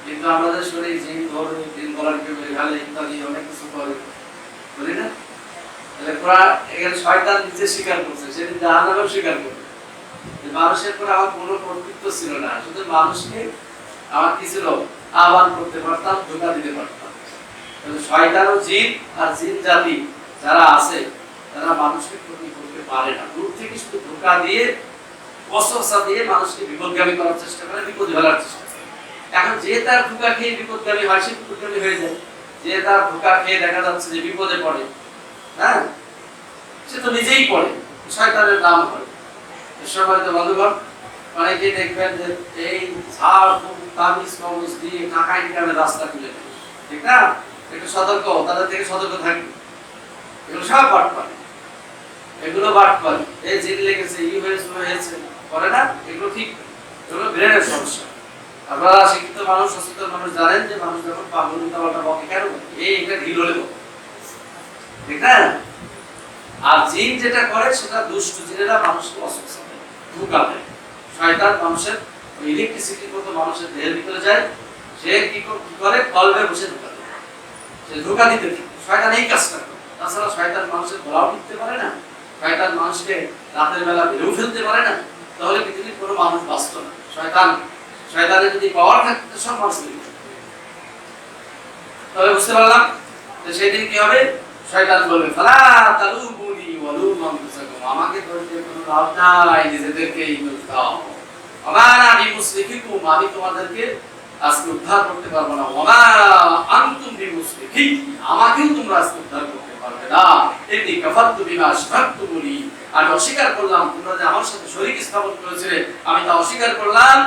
কিন্তু আমাদের শরীর জিন ধরে, দিন বলারকে বলে গালে ইত্যাদি অনেক কিছু করে, বলি না? তাহলে পুরা এখানে শয়তান নিজে স্বীকার করছে, সেদিন জাহান্নামেও স্বীকার করবে যে মানুষের উপরে আমার কোনো কর্তৃত্ব ছিল না, শুধু মানুষকে আমার কি ছিল? আহ্বান করতে পারতাম, ধোঁকা দিতে পারতাম। শয়তান ও জিন আর জিন জাতি যারা আছে তারা মানুষকে ক্ষতি করতে পারে না, দূর থেকে শুধু ধোঁকা দিয়ে, ওয়াসওয়াসা দিয়ে মানুষকে বিপদগামী করার চেষ্টা করে, বিপদে ফেলার চেষ্টা করে। এখন যে তার ধোঁকা খেয়ে বিপদগামী হয় সে বিপদগামী হয়ে যায়, যে তার ধোঁকা খেয়ে দেখা যাচ্ছে যে বিপদে পড়ে, হ্যাঁ, সে তো নিজেই পড়ে, শয়তানের নাম করে। সম্মানিত বন্ধুগণ, অনেকেই দেখবেন যে এই ঝাড় ফুঁক তাবিজ কবজ দিয়ে টাকা ইনকামের রাস্তা খুলে দেয়, ঠিক না? একটু সতর্ক, তাদের থেকে সতর্ক থাকবে। এগুলো সব বাটপারি, এগুলো বাটপারি। এই জিন লেগেছে, ই হয়েছে করে না, এগুলো ঠিক, এগুলো ব্রেনের সমস্যা। আপনারা শিক্ষিত মানুষ, সচেতন মানুষ জানেন যে মানুষ যখন পাগল উল্টাপাল্টা বকে কেন এটা ঢিল হলে বকে, ঠিক না? আর জিন যেটা করে সেটা দুষ্ট জিনেরা মানুষকে অসুস্থ দেয়, ধোঁকা দেয়। শয়তান মানুষের ইলেকট্রিসিটির মতো মানুষের দেহের ভিতরে যায়, সে কি করে? কলবে বসে ধোঁকা দেয়, সে ধোঁকা দিতে থাকে। শয়তান এই কাজটা করে। তাছাড়া শয়তান মানুষের গলাও টিপতে পারে না, শয়তান মানুষকে রাতের বেলা বেরোও ফেলতে পারে না, তাহলে পৃথিবীর কোনো মানুষ বাঁচত না। শয়তানের যদি পাওয়ার থাকতো সব মানুষ, তবে বুঝতে পারলাম যে সেই দিন কি হবে? শয়তান বলবে ফালা তালুবুনি ওয়ালুমু আনফুসাকুম, আমাকে দোষ দিয়ে কোনো লাভ নাই, নিজেদেরকেই দোষ দাও। ওমা আনা বিমুসলিকিকুম, আমি তোমাদেরকে আজকে উদ্ধার করতে পারবো না। ওমা আনতুম বিমুসলিকি, আমাকেও তোমরা আজকে উদ্ধার করতে পারবে না। ইন্নী কাফারতু বিমা আশরাকতুমুনি, আমি অস্বীকার করলাম তোমরা যে আমার সাথে শরীক স্থাপন করেছিলে, আমি তা অস্বীকার করলাম।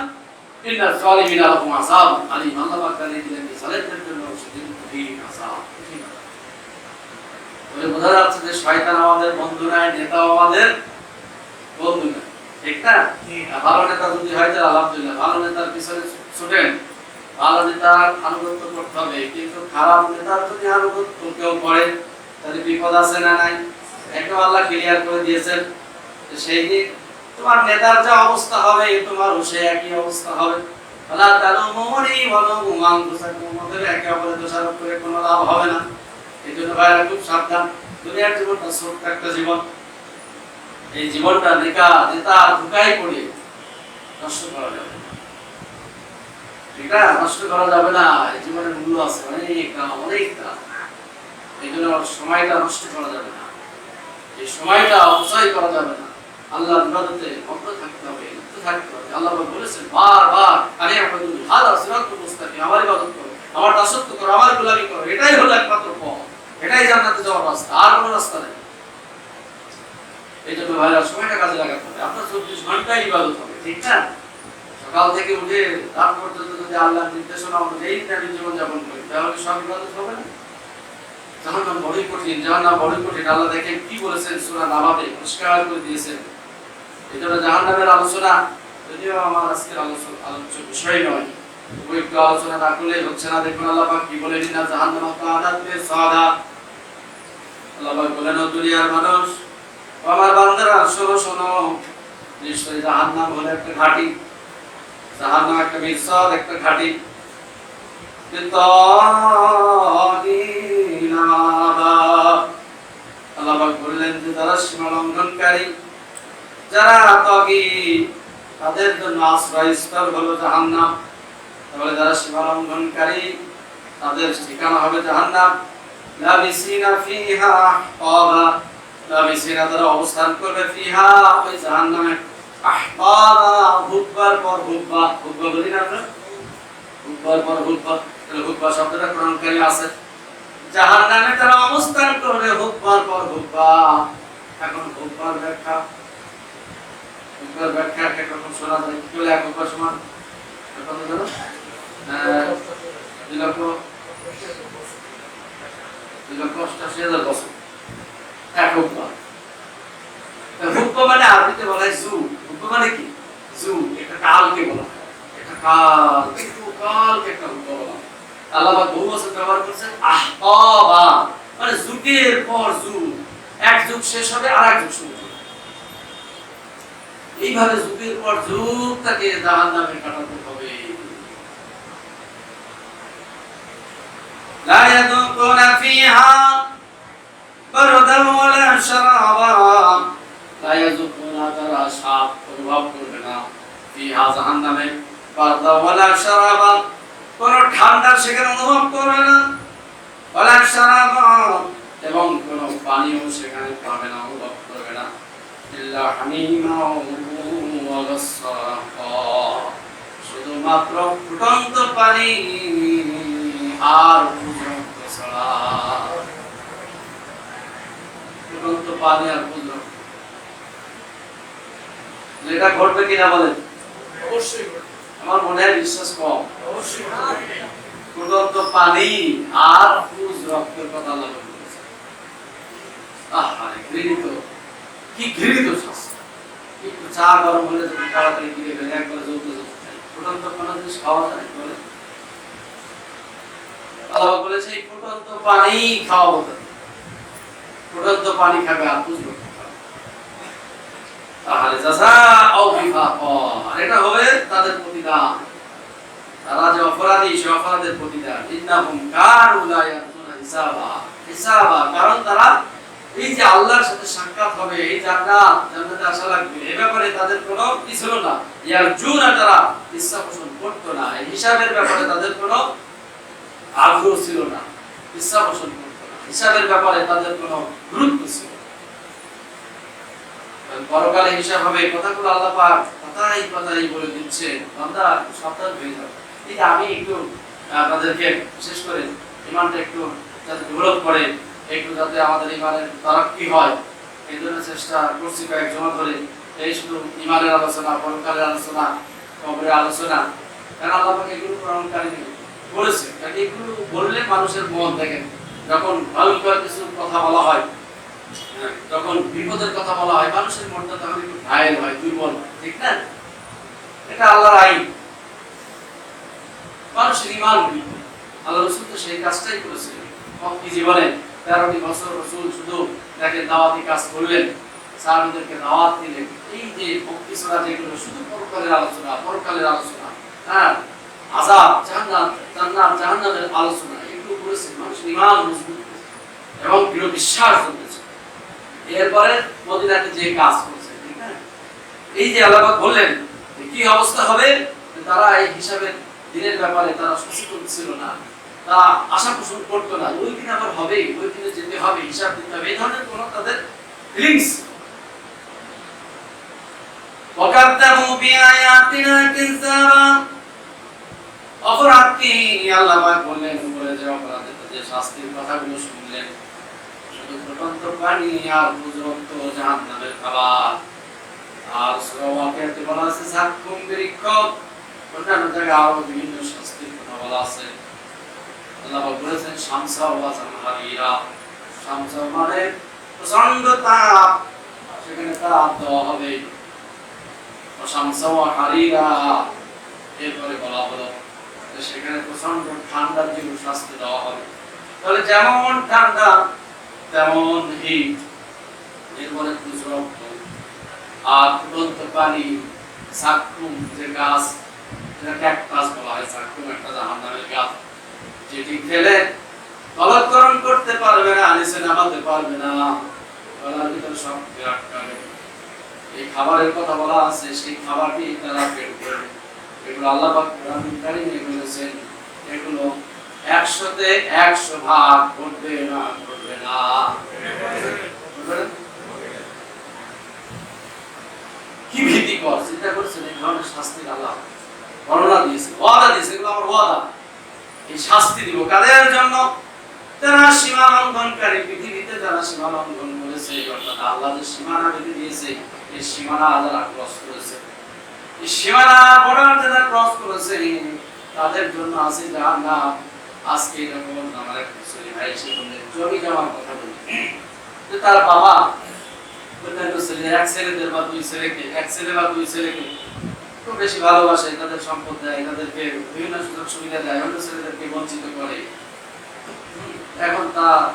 ইন্না যালিমিনা লাহুম আযাবুন আলীম। আল্লাহ পাক জানিয়ে দিলেন যে জালেমদের জন্য সেদিন কঠিন আযাব। তাহলে বোঝা যাচ্ছে যে শয়তান আমাদের বন্ধু নয়, নেতাও আমাদের বন্ধু নয়, ঠিক না? ভালো নেতা যদি হয় তাহলে আলহামদুলিল্লাহ, ভালো নেতার পিছনে ছুটেন, ভালো নেতার আনুগত্য করতে হবে। কিন্তু খারাপ নেতার যদি আনুগত্য কেউ করে তাহলে বিপদ আছে না নাই? একদম আল্লাহ ক্লিয়ার করে দিয়েছেন যে সেই দিন তোমার নেতার যা অবস্থা হবে তোমারও সে একই অবস্থা হবে। আল্লাহ তালুমুনি ওয়ালুমু আনফুসাকুম, ওদের একে অপরের দোষারোপ করে কোনো লাভ হবে না। এই জন্য ভাইরা খুব সাবধান। দুনিয়ার জীবনটা ছোট্ট একটা জীবন, এই জীবনটা নেতা ধোঁকায় পড়ে নষ্ট করা যাবে না, ঠিক না? নষ্ট করা যাবে না। এই জীবনের মূল্য আছে অনেক দাম, অনেক দাম। এই জন্য সময়টা নষ্ট করা যাবে না, এই সময়টা অপচয় করা যাবে না। আল্লাহর ইবাদতে মগ্ন থাকতে হবে, লিপ্ত থাকতে হবে। আল্লাহ বলেছেন বারবার, আরে আবুদুল হাদা সিরাতুল মুস্তাকিম, আমার ইবাদত করো, আমার দাসত্ব করো, আমার গোলামি করো, এটাই হলো একমাত্র পথ, এটাই জান্নাতে যাওয়ার রাস্তা, আর কোনো রাস্তা নেই। এই জন্য ভাইরা সময়টা কাজে লাগাতে হবে। আপনার 24 ঘন্টাই ইবাদত হবে, ঠিক না? সকাল থেকে উঠে রাত পর্যন্ত যদি আল্লাহর নির্দেশনা অনুযায়ী আমি জীবনযাপন করি তাহলে সব ইবাদত হবে না? জাহান্নাম বড়ই কঠিন, জাহান্নাম বড়ই কঠিন। আল্লাহ দেখেন কি বলেছেন সূরা নাবাতে পরিষ্কার করে দিয়েছেন। এই জন্য জাহান্নামের আলোচনা যদিও আমার আজকের আলোচ্য বিষয় নয়, তবু একটু আলোচনা না করলে হচ্ছে না। দেখুন আল্লাহ পাক কি বলেন, ইন্না জাহান্নামা কানাত মিরসাদা। আল্লাহ পাক বলেন, ও দুনিয়ার মানুষ, আমার বান্দারা শোনো শোনো, নিশ্চয়ই জাহান্নাম হলো একটা ঘাঁটি, জাহান্নাম একটা মিরসাদ, একটা ঘাঁটি। আল্লাহ পাক বললেন যে যারা সীমা লঙ্ঘনকারী, যারা তাগী, তাদের জন্য আশ্রয়স্থল হলো জাহান্নাম। তাহলে যারা সীমা লঙ্ঘনকারী তাদের ঠিকানা হবে জাহান্নাম। লাবিসিনা ফিহা আহকাবা, লাবিসিনা তারা অবস্থান করবে ফিহা ওই জাহান্নামে আহকাবা, হুকবার পর হুকবা। হুকবা বলি না আমরা, হুকবার পর হুকবা। তাহলে হুকবা শব্দটা কোরআনকারী আছে। জাহান্নামে তারা অবস্থান করবে হুকবার পর হুকবা। এখন হুকবার ব্যাখ্যা, হুকবার ব্যাখ্যা একরকম শোনা যায়। কি বলে এক হুকবার সমান কত জানো? 2,88,000 বছর এক হুকবা। হুকবা মানে আরবিতে বলা হয় জু। হুকবা মানে কি? জু, একটা কালকে বলা হয়, একটা কাল, একটু কালকে একটা হুকবা বলা হয়। আল্লাহ পাক বহু বছর ব্যবহার করেছেন আহকাবা, মানে যুগের পর যুগ, এক যুগ শেষ হবে আর এক যুগ শুরু হবে। এইভাবে যুগের পর যুগ তাকে জাহান্নামে কাটাতে হবে। লা ইয়াদুকুনা ফিহা বারদান ওয়ালা শারাবা, লা ইয়াদুকুনা তারা স্বাদ অনুভব করবে না, ফিহা জাহান্নামে, বারদান ওয়ালা শারাবা, কোন ঠান্ডা সেখানে অনুভব করবে না, ওয়ালা শারাবা, এবং কোন পানিও সেখানে পাবে না, অনুভব করবে না। ইল্লা হামিমা ওয়া গাসসাকা, শুধুমাত্র ফুটন্ত পানি আর পূর্ণ ছাড়া। ফুটন্ত পানি আর পূর্ণ, এটা ঘটবে কিনা বলেন? অবশ্যই ঘটবে। আমার মনে হয় বিশ্বাস কম। অবশ্যই ঘটবে। ফুটন্ত পানি আর পুজ রক্তের কথা আল্লাহ বলেছে। আহা, ঘৃণিত, কি ঘৃণিত শাস্তি। একটু চা গরম হলে যদি তাড়াতাড়ি গিয়ে ফেলে একবারে জ্বলতে জ্বলতে চাই, ফুটন্ত কোনো জিনিস খাওয়া যায় বলে? আল্লাহ বলেছে এই ফুটন্ত পানি খাওয়াবো, ফুটন্ত পানি খাবে আর পুজ রক্ত খাবে। তাহলে জাযাউ বিফাকা, আর এটা হবে তাদের প্রতিদান। তারা যে অপরাধী সে অপরাধের প্রতিদান। ইন্নাহুম কানু লা ইয়ারজুনা হিসাবা, হিসাবা, কারণ তারা এই যে আল্লাহর সাথে সাক্ষাৎ হবে, এই জান্নাতে আসা লাগবে, এই ব্যাপারে তাদের কোনো কি ছিল না। ইয়ারজুনা, তারা ইচ্ছা পোষণ করতো না, এই হিসাবের ব্যাপারে তাদের কোনো আগ্রহ ছিল না, ইচ্ছা পোষণ করতো না, হিসাবের ব্যাপারে তাদের কোনো গুরুত্ব ছিল না। পরকালে হিসাব হবে, কথাগুলো আল্লাহ পাক কথাই কথাই বলে দিচ্ছেন, বান্দা সাবধান হয়ে যাবে। এই আমি একটু আপনাদেরকে বিশেষ করে ইমানটা একটু যাতে ডেভেলপ করে, একটু যাতে আমাদের ইমানের তারাক্কি হয়, এই জন্য চেষ্টা করছি কয়েক জমা ধরে। এই শুধু ইমানের আলোচনা, পরকালের আলোচনা, কবরের আলোচনা, কারণ আল্লাহ পাক এগুলো কোরআন কারিমে বলেছেন। কারণ এগুলো বললে মানুষের মন দেখেন যখন ভয়ঙ্কর কিছু কথা বলা হয়, যখন বিপদের কথা বলা হয়, মানুষের মনটা তখন একটু ঘায়েল হয়, দুর্বল হয়, ঠিক না? এটা আল্লাহর আইন। মানুষের ঈমান বিপদ, আল্লাহ রাসূল তো সেই কাজটাই করেছিলেন। মক্কি জীবনে 13টি বছর রাসূল শুধু দেখেন দাওয়াতি কাজ করলেন, সাহাবীদেরকে দাওয়াত দিলেন। এই যে মক্কি সূরা যেগুলো শুধু পরকালের আলোচনা, পরকালের আলোচনা, হ্যাঁ, আযাব, জান্নাত, জাহান্নামের আলোচনা, এগুলো করেছেন মানুষের ঈমান মজবুত এবং দৃঢ় বিশ্বাস জন্মেছে। এরপরে মদিনাতে যে কাজ করেছে, ঠিক না? এই যে আল্লাহ পাক বললেন কি অবস্থা হবে, তারা এই হিসাবে দিনের ব্যাপারে তারা সচেতন ছিল না, তারা আশা পোষণ করতো না ওই দিন আবার হবে, ওই দিনে যেতে হবে, হিসাব দিতে হবে, এই ধরনের কোনো তাদের ফিলিংস। ওয়াকাদ্দাবু বিআয়াতিনা কিযাবা, অপরাধ কি আল্লাহ পাক বললেন, বলে যে অপরাধের যে শাস্তির কথাগুলো শুনলেন, শুধু ফুটন্ত পানি আর দুর্গন্ধ জাহান্নামের খাবার। আর সূরা ওয়াকিয়াতে বলা আছে সাক্কুম বিরিক্কব, অন্যান্য জায়গায় আরো বিভিন্ন শাস্তির কথা বলা আছে। আল্লাহ পাক বলেছেন শামসা ওয়া জামহারিরা, শামসা মানে প্রচন্ড তাপ, সেখানে তাপ দেওয়া হবে। শামসা ওয়া হারিরা, এরপরে বলা হলো সেখানে প্রচন্ড ঠান্ডার জন্য শাস্তি দেওয়া হবে। তাহলে যেমন ঠান্ডা তেমন হিট, এরপরে রক্ত আর ফুটন্ত পানি, সাক্কুম যে গাছ, যেটা ক্যাকটাস বলা হয়, সাক্কুম একটা জাহান্নামের গাছ, যেটি খেলে তলবকরণ করতে পারবে না, নিচে নামাতে পারবে না, গলার ভিতরে সব আটকাবে। এই খাবারের কথা বলা আছে, সেই খাবারটি তারা পেট করবে। এগুলো আল্লাহ পাক কোরআনুল কারীমে বলেছেন, এগুলো 100তে 100 ভাগ করবে না, করবে না। কি ভীতিকর, চিন্তা করছেন এই ধরনের শাস্তির আল্লাহ বর্ণনা দিয়েছে, ওয়াদা দিয়েছে, এগুলো আমার ওয়াদা। এই শাস্তি দিব কাদের জন্য? যারা সীমা লঙ্ঘনকারী, পৃথিবীতে যারা সীমা লঙ্ঘন করেছে, অর্থাৎ আল্লাহ যে সীমানা বেঁধে দিয়েছে, এই সীমানা যারা ক্রস করেছে, এই সীমানা বর্ডার যারা ক্রস করেছে, তাদের জন্য আছে জাহান্নাম। আজকে যখন আমার এক মুসলিম ভাই এসে বললেন, জমি জমার কথা বলি, যে তার বাবা এক ছেলেদের বা দুই ছেলেকে, এক ছেলে বা দুই ছেলেকে খুব বেশি ভালোবাসে, তাদের সম্পদ দেয়, তাদেরকে বিভিন্ন সুযোগ সুবিধা দেয়, অন্য ছেলেদেরকে বঞ্চিত করে। এখন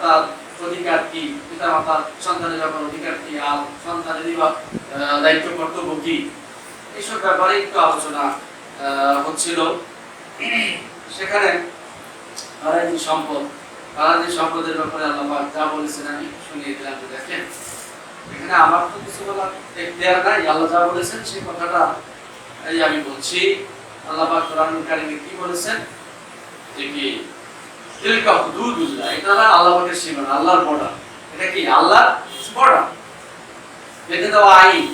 তার অধিকার কি, পিতা মাতার সন্তানের ব্যাপার অধিকার কি, আর সন্তানের দায়িত্ব কর্তব্য কি, এইসব ব্যাপারে একটু আলোচনা হচ্ছিল। সেখানে আরাজি সম্পদের ব্যাপারে আল্লাহ পাক যা বলেছেন আমি শুনিয়ে দিলাম। দেখেন এখানে আমার তো কিছু বলার এখতিয়ার নাই, আল্লাহ যা বলেছেন সেই কথাটা এই আমি বলছি। আল্লাহ পাক কোরআনুল কারীমে কি বলেছেন, যে কি তিলকা হুদুদুল্লাহ, এটা আল্লাহ পাকের সীমানা, আল্লাহর বর্ডার। এটা কি আল্লাহর বর্ডার, বেঁধে দেওয়া আইন।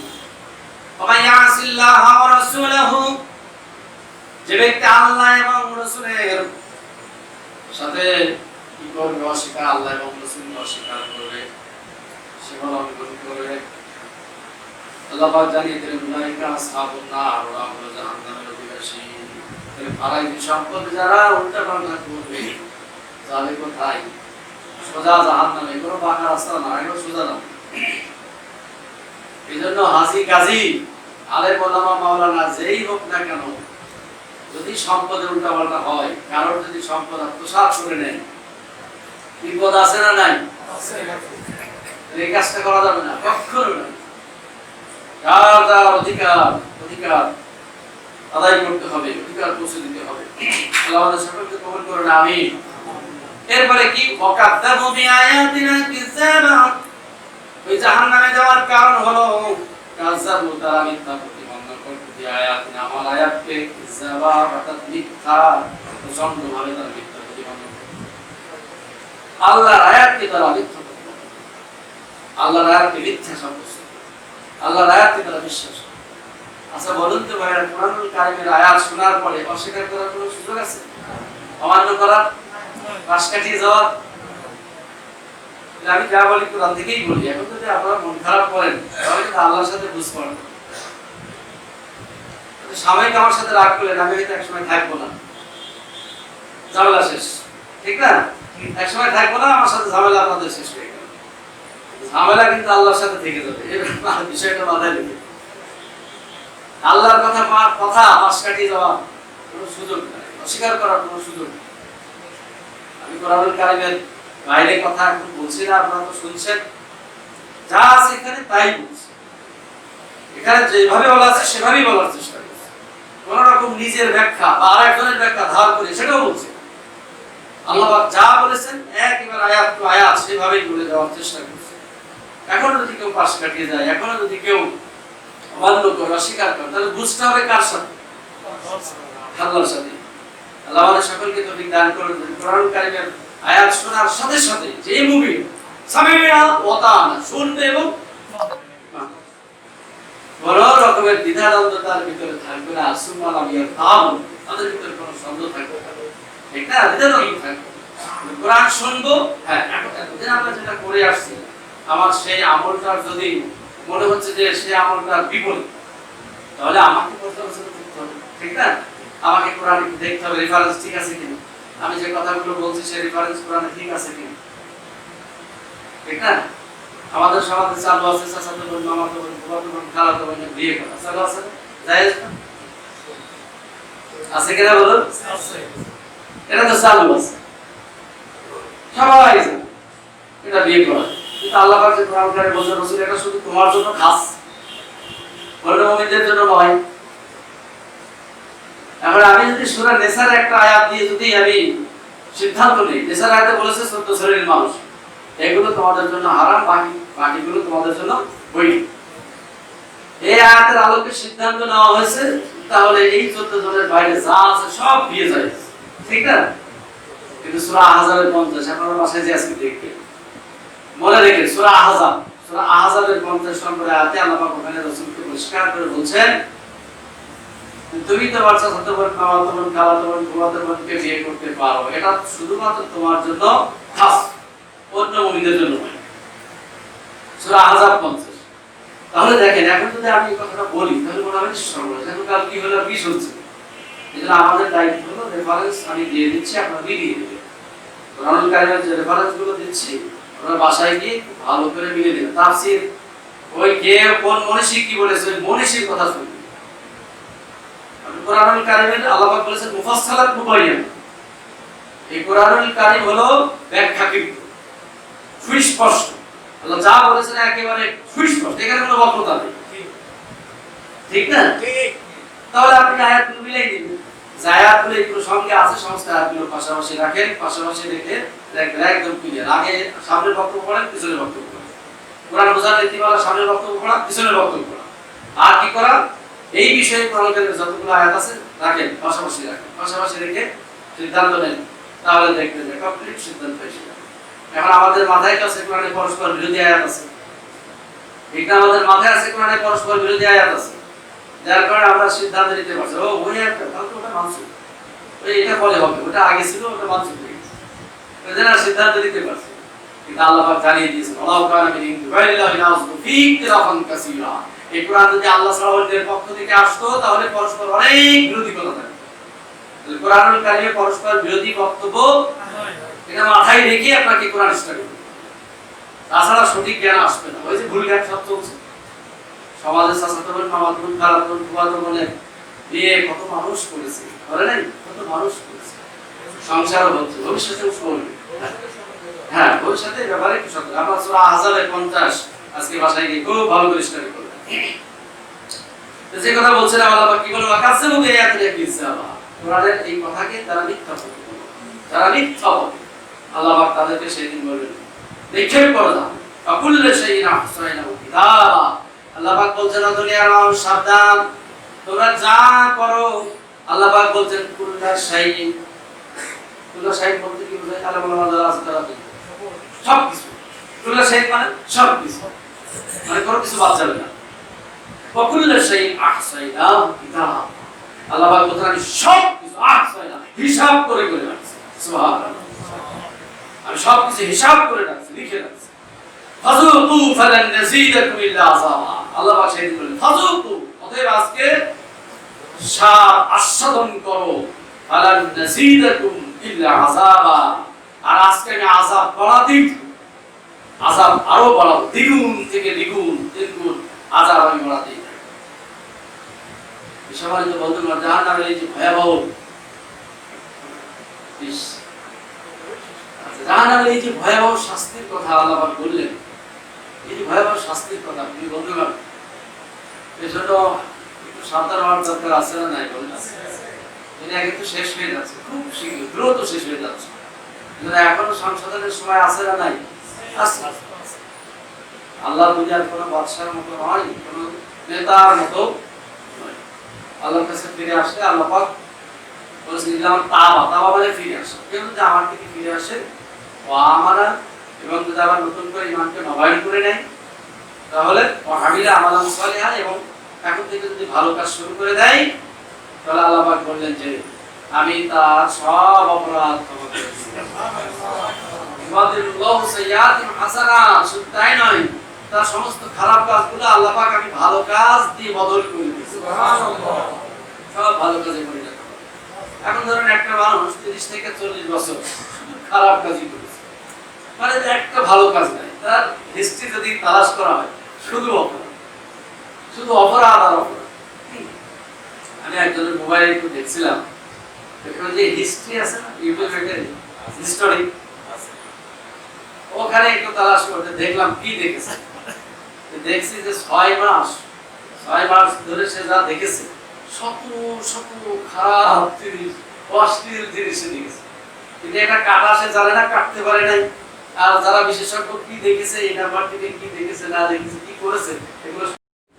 ওয়া ইয়াসিল্লাহ ওয়া রাসূলহু, যে ব্যক্তি আল্লাহ এবং রাসূলের সাথে কি করবে, অস্বীকার, আল্লাহ এবং রাসূলকে অস্বীকার করবে, সীমা লঙ্ঘন করবে, আল্লাহ পাক জানিয়ে দিলেন উলাইকা আসহাবুন নার, ওরা হলো জাহান্নামের অধিবাসী। তাহলে ফারাইজি সম্পদ যারা উল্টা পাল্টা করবে যাবে কোথায়? সোজা জাহান্নামে। কোনো বাঁকা রাস্তা না, এগুলো সোজা না। এই জন্য হাজি কাজী আলেম ওলামা মাওলানা যেই হোক না কেন, যদি সম্পদের উল্টা পাল্টা হয়, কারোর যদি সম্পদ আত্মসাৎ করে নেয়, বিপদ আছে না নাই? এই কাজটা করা যাবে না, কখনো না। যার যার অধিকার আদায় করতে হবে, অধিকার পৌঁছে দিতে হবে। আল্লাহ আমাদের সকলকে কবুল করুন, আমিন। এরপরে কি, ওয়াকাদ্দাবু বিআয়াতিনা কিযাবা, ওই জাহান্নামে যাওয়ার কারণ হলো কাযাবু, তারা মিথ্যা প্রতিপন্ন করতে, বিআয়াতিনা, আমার আয়াতকে, কিযাবা অর্থাৎ মিথ্যা, প্রচন্ডভাবে তারা মিথ্যা প্রতিপন্ন করত। আল্লাহর আয়াতকে তারা মিথ্যা করত, আল্লাহর আয়াতকে মিথ্যা সাব্যস্ত, আল্লাহর আয়াতকে তারা বিশ্বাস করে। আচ্ছা বলুন তো ভাইরা, কোরআনুল কারীমের আয়াত শোনার পরে অস্বীকার করার কোনো সুযোগ আছে? অমান্য করার, পাশ কাটিয়ে যাওয়ার? আমি যা বলি কোরআন থেকেই বলি। এখন যদি আপনারা মন খারাপ করেন, তাহলে কিন্তু আল্লাহর সাথে বুঝ পড়েন। স্বামীক আমার সাথে রাগ করলেন, আমি হয়তো একসময় থাকবো না, ঝামেলা শেষ, ঠিক না? একসময় থাকবো না, আমার সাথে ঝামেলা আপনাদের শেষ হয়ে গেল। ঝামেলা কিন্তু আল্লাহর সাথে থেকে যাবে, এই বিষয়টা মাথায় রেখে। আল্লাহর কথা পাশ কাটিয়ে যাওয়ার কোনো সুযোগ নেই, অস্বীকার করার কোনো সুযোগ নেই। আমি কোরআনুল কারীমের বাইরে কথা এখন বলছি না, আপনারা তো শুনছেন। যা আছে এখানে তাই বলছি, এখানে যেভাবে বলা আছে সেভাবেই বলার চেষ্টা করছি। কোন রকম নিজের ব্যাখ্যা বা আরেকজনের ব্যাখ্যা ধার করে সেটাও বলছি। আল্লাহ পাক যা বলেছেন একবার আয়াত টু আয়াত সেভাবেই বলে দেওয়ার চেষ্টা করছি। এখন যদি কেউ পাশ কাটিয়ে যায়, এখন যদি কেউ অমান্য করে অস্বীকার করে, তাহলে বুঝতে হবে কার সাথে? আল্লাহর সাথে। আল্লাহ আমাদের সকলকে তৌফিক দান করুন। কোরআনুল কারীমের আয়াত শোনার সাথে সাথে যে মুভি সামিয়া ওয়া তাআনা শুনবে এবং বড় রকমের দ্বিধাদ্বন্দ্ব তার ভিতরে থাকবে না। সুবহানাল্লাহ, তাদের ভিতরে কোনো সন্দেহ থাকবে না, ঠিক না? দ্বিধাদ্বন্দ্ব থাকবে। কোরআন শুনবো, হ্যাঁ এতদিন আমরা যেটা করে আসছি, আমার সেই আমলটার যদি মনে হচ্ছে যে সেই আমলটার বিপরীত, তাহলে আমাকে পর্যালোচনা করতে হবে, ঠিক না? আমাকে কোরআনে দেখতে হবে রেফারেন্স ঠিক আছে কিনা, আমি যে কথাগুলো বলছি সেই রেফারেন্স কোরআনে ঠিক আছে কিনা, ঠিক না? আমাদের সমাজে চালু আছে চাচাতো বোন, মামাতো বোন, ফুফাতো বোন, খালাতো বোনের বিয়ে করা চালু আছে, জায়েজ আছে কিনা বলুন? আছে, এটা তো চালু আছে, সবাই জানে এটা বিয়ে করা। কিন্তু আল্লাহ পাক যে কোরআন কারীমে বলেছেন রাসূল এটা শুধু তোমার জন্য খাস, বড় মুমিনদের জন্য নয়। এখন আমি যদি সূরা নিসার একটা আয়াত দিয়ে যদি আমি সিদ্ধান্ত নেই, নিসার আয়াতে বলেছে 14 শ্রেণীর মানুষ, এগুলো তোমাদের জন্য হারাম, বাকিগুলো তোমাদের জন্য বৈধ, এই আয়াতের আলোকে সিদ্ধান্ত নেওয়া হয়েছে, তাহলে এই 14 জনের বাইরে যা আছে সব বিয়ে যায়, ঠিক না? কিন্তু সূরা আহজাবের 50 আপনারা বাসায় যে আজকে দেখবেন, মনে রেখে সূরা আহজাবের 50 নম্বর আয়াতে আল্লাহ পাক ওখানে রাসূলকে পরিষ্কার করে বলছেন, তুমি তোমার চাচাতো বোন, মামাতো বোন, খালাতো বোন, ফুফাতো বোনকে বিয়ে করতে পারো, এটা শুধুমাত্র তোমার জন্য খাস, অন্য মুমিনদের জন্য নয়। সূরা আহজাব 50। তাহলে দেখেন, এখন যদি আমি এই কথাটা বলি তাহলে মনে হবে সর্বনাশ, এখন কাল কি হলো, কি শুনছি। এজন্য আমাদের দায়িত্ব হলো রেফারেন্স আমি দিয়ে দিচ্ছি, আপনারা মিলিয়ে দিবেন। কোরআনুল কারীমের যে রেফারেন্সগুলো দিচ্ছি আপনারা বাসায় গিয়ে ভালো করে মিলিয়ে দিবেন। তাফসীর ওই কে কোন মনীষী কি বলেছে ওই মনীষীর কথা শুনবেন। কোরআনুল কারীমের আল্লাহ পাক বলেছেন মুফাসসালাত মুবায়্যান, এই কোরআনুল কারীম হলো ব্যাখ্যাকৃত, সুস্পষ্ট। আল্লাহ যা বলেছেন একেবারে সুস্পষ্ট, এখানে কোনো বক্রতা নেই, ঠিক না? ঠিক। তাহলে আপনি আয়াতগুলো মিলাই দিবেন, যে আয়াতগুলো এগুলো সঙ্গে আছে সমস্ত আয়াতগুলো পাশাপাশি রাখেন, পাশাপাশি রেখে দেখবেন একদম ক্লিয়ার। আগে সামনের বক্তব্য পড়েন, পিছনের বক্তব্য পড়েন, কোরআন বোঝার নীতিমালা সামনের বক্তব্য পড়া, পিছনের বক্তব্য পড়া। আর কি করা, এই বিষয়ে কোরআন কারীমের যতগুলো আয়াত আছে রাখেন, পাশাপাশি রাখেন, পাশাপাশি রেখে সিদ্ধান্ত নেন, তাহলে দেখবেন যে কমপ্লিট সিদ্ধান্ত এসে যাবে। এখন আমাদের মাথায় কাছে কোরআনে পরস্পর বিরোধী আয়াত আছে, ঠিক না? আমাদের মাথায় আছে কোরআনে পরস্পর বিরোধী আয়াত আছে, যার কারণে আমরা সিদ্ধান্ত নিতে পারছি ও ওই আয়াতটা তাহলে ওটা মানসুখ, ওই এটা পরে হবে, ওটা আগে ছিল, ওটা মানসুখ হয়ে গেছে, এজন্য সিদ্ধান্ত নিতে পারছি। কিন্তু আল্লাহ পাক জানিয়ে দিয়েছেন আল্লাহু কানা মিন ইনদিল্লাহি নাযু ফি ইখতিলাফান কাসীরা, এই কোরআন যদি আল্লাহ সাল্লাল্লাহু পক্ষ থেকে আসতো তাহলে পরস্পর অনেক বিরোধী কথা থাকতো। তাহলে কোরআনুল কারীমে পরস্পর বিরোধী বক্তব্য এটা মাথায় রেখে আপনাকে কোরআন স্টাডি করতে হবে, তাছাড়া সঠিক জ্ঞান আসবে না। ওই যে ভুল জ্ঞান সব চলছে সমাজে, চাচাতো বোন, মামাতো বোন, খালাতো বোন, ফুফাতো বোনের বিয়ে কত মানুষ করেছে, বলে নাই? কত মানুষ করেছে, সংসারও হচ্ছে, ভবিষ্যতেও করবে। হ্যাঁ, ভবিষ্যতে ব্যাপারে কি সত্য। আমরা সূরা আহজাবের 50 আজকে বাসায় গিয়ে খুব ভালো করে স্টাডি করবেন। তো যে কথা বলছিলাম, আল্লাহ পাক কি বলে, ওয়াকাসিমু বিআয়াতিহি কিযাবা, কোরআনের এই কথাকে তারা মিথ্যা বলে, যারা মিথ্যা বলে আল্লাহ পাক তাদেরকে সেদিন বলবেন নিক্ষেপ করে দাও, ফাকুল্লু শাইইন আহসাইনাহু কিতাবা। আল্লাহ পাক বলছেন দুনিয়ার মানুষ সাবধান, তোমরা যা করো, আল্লাহ পাক বলছেন কুল্লু শাইইন, কুল্লু শাইইন বলতে কি বোঝায়? আল্লাহ বলেন আছে তারা সব কিছু, কুল্লু শাইইন মানে সব কিছু, মানে কোনো কিছু বাদ যাবে না। ফাকুল্লু শাইইন আহসাইনাহু কিতাবা, আল্লাহ পাক বলছেন আমি সব কিছু আহসাইনা হিসাব করে করে রাখছি। সুবহানাল্লাহ, আমি সব কিছু হিসাব করে রাখছি, লিখে রাখছি। ফাযুকু ফালান নাযীদাকুম ইল্লা আযাবা, আল্লাহ পাক সেদিন বলেন ফাযুকু, অতএব আজকে স্বাদ আস্বাদন করো, ফালান নাযীদাকুম ইল্লা আযাবা। আর আজকে আমি আযাব বাড়াতেই থাকবো, আযাব আরো বাড়াবো, দ্বিগুণ থেকে দ্বিগুণ তিনগুণ আযাব আমি বাড়াতেই থাকবো। সম্মানিত বন্ধুগণ, জাহান্নামের এই যে ভয়াবহ, জাহান্নামের এই যে ভয়াবহ শাস্তির কথা আল্লাহ পাক বললেন, এই যে ভয়াবহ শাস্তির কথা, প্রিয় বন্ধুগণ, এজন্য একটু সাবধান হওয়ার দরকার আছে না নাই বলেন? এটা কিন্তু শেষ হয়ে যাচ্ছে, খুব শীঘ্র দ্রুত শেষ হয়ে যাচ্ছে। এখনো সংশোধনের সময় আছে না নাই? আছে। আল্লাহ দুনিয়ার কোনো বাদশার মতো নয়, কোনো নেতার মতো নয়। আল্লাহর কাছে ফিরে আসলে আল্লাহ পাক বলেছিলাম তাওবা, তাওবা মানে ফিরে আসে। কেউ যদি আমার দিকে ফিরে আসে ও আমারা, এবং যদি আবার নতুন করে ইমানকে নবায়ন করে নেয়, তাহলে ও আমিলা আমালান সালিহা, এবং এখন থেকে যদি ভালো কাজ শুরু করে দেয়, তাহলে আল্লাহ পাক বললেন যে আমি তার সব অপরাধ ক্ষমা করে দেব। ইবাদুল্লাহ সাইয়্যাতিন হাসানাত, শুধু তাই নয়, তার সমস্ত খারাপ কাজগুলো আল্লাহ পাক আমি ভালো কাজ দিয়ে বদল করে দিই। সুবহানাল্লাহ, সব ভালো কাজে পরিণত হবে। এখন ধরেন একটা মানুষ 30 থেকে 40 বছর শুধু খারাপ কাজই করেছে, মানে একটা ভালো কাজ নাই, তার হিস্ট্রি যদি তালাশ করা হয় শুধু অপরাধ, শুধু অপরাধ আর অপরাধ। আমি একজনের মোবাইলে একটু দেখছিলাম, এখানে যে হিস্ট্রি আছে না, ইউটিউবের হিস্টোরি, ওখানে একটু তালাশ করতে দেখলাম কি দেখেছে। দেখছি যে 6 মাস ধরে সে যা দেখেছে, শত শত খারাপ জিনিস, অশ্লীল জিনিস দেখেছে। কিন্তু এটা কাটা সে জানে না, কাটতে পারে নাই। আর যারা বিশেষজ্ঞ কি দেখেছে, এই নাম্বার থেকে কি দেখেছে না দেখেছে, কি করেছে, এগুলো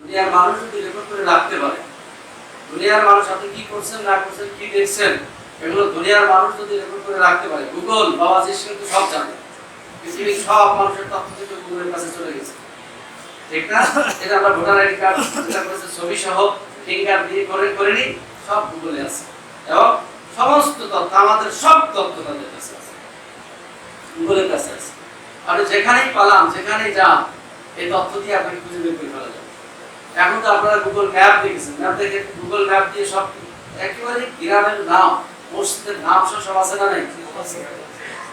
দুনিয়ার মানুষ যদি রেকর্ড করে রাখতে পারে, দুনিয়ার মানুষ আপনি কি করছেন না করছেন, কি দেখছেন, এগুলো দুনিয়ার মানুষ যদি রেকর্ড করে রাখতে পারে, গুগল বাবাজি কিন্তু সব জানে, পৃথিবীর সব মানুষের তথ্য কিন্তু গুগলের কাছে চলে গেছে, ঠিক না? এটা আমরা ভোটার আইডি কার্ড যেটা করেছে ছবি সহ ফিঙ্গার দিয়ে করেনি, সব গুগলে আছে, এবং সমস্ত তথ্য, আমাদের সব তথ্য তাদের কাছে আছে, গুগলের কাছে আছে। আপনি যেখানেই পালান, যেখানেই যান, এই তথ্য দিয়ে আপনি খুঁজে বের করে ফেলা যাবে। এখন তো আপনারা গুগল ম্যাপ দেখেছেন, ম্যাপ দেখে গুগল ম্যাপ দিয়ে সব একেবারে গ্রামের নাম, মসজিদের নাম সব আছে না নাই?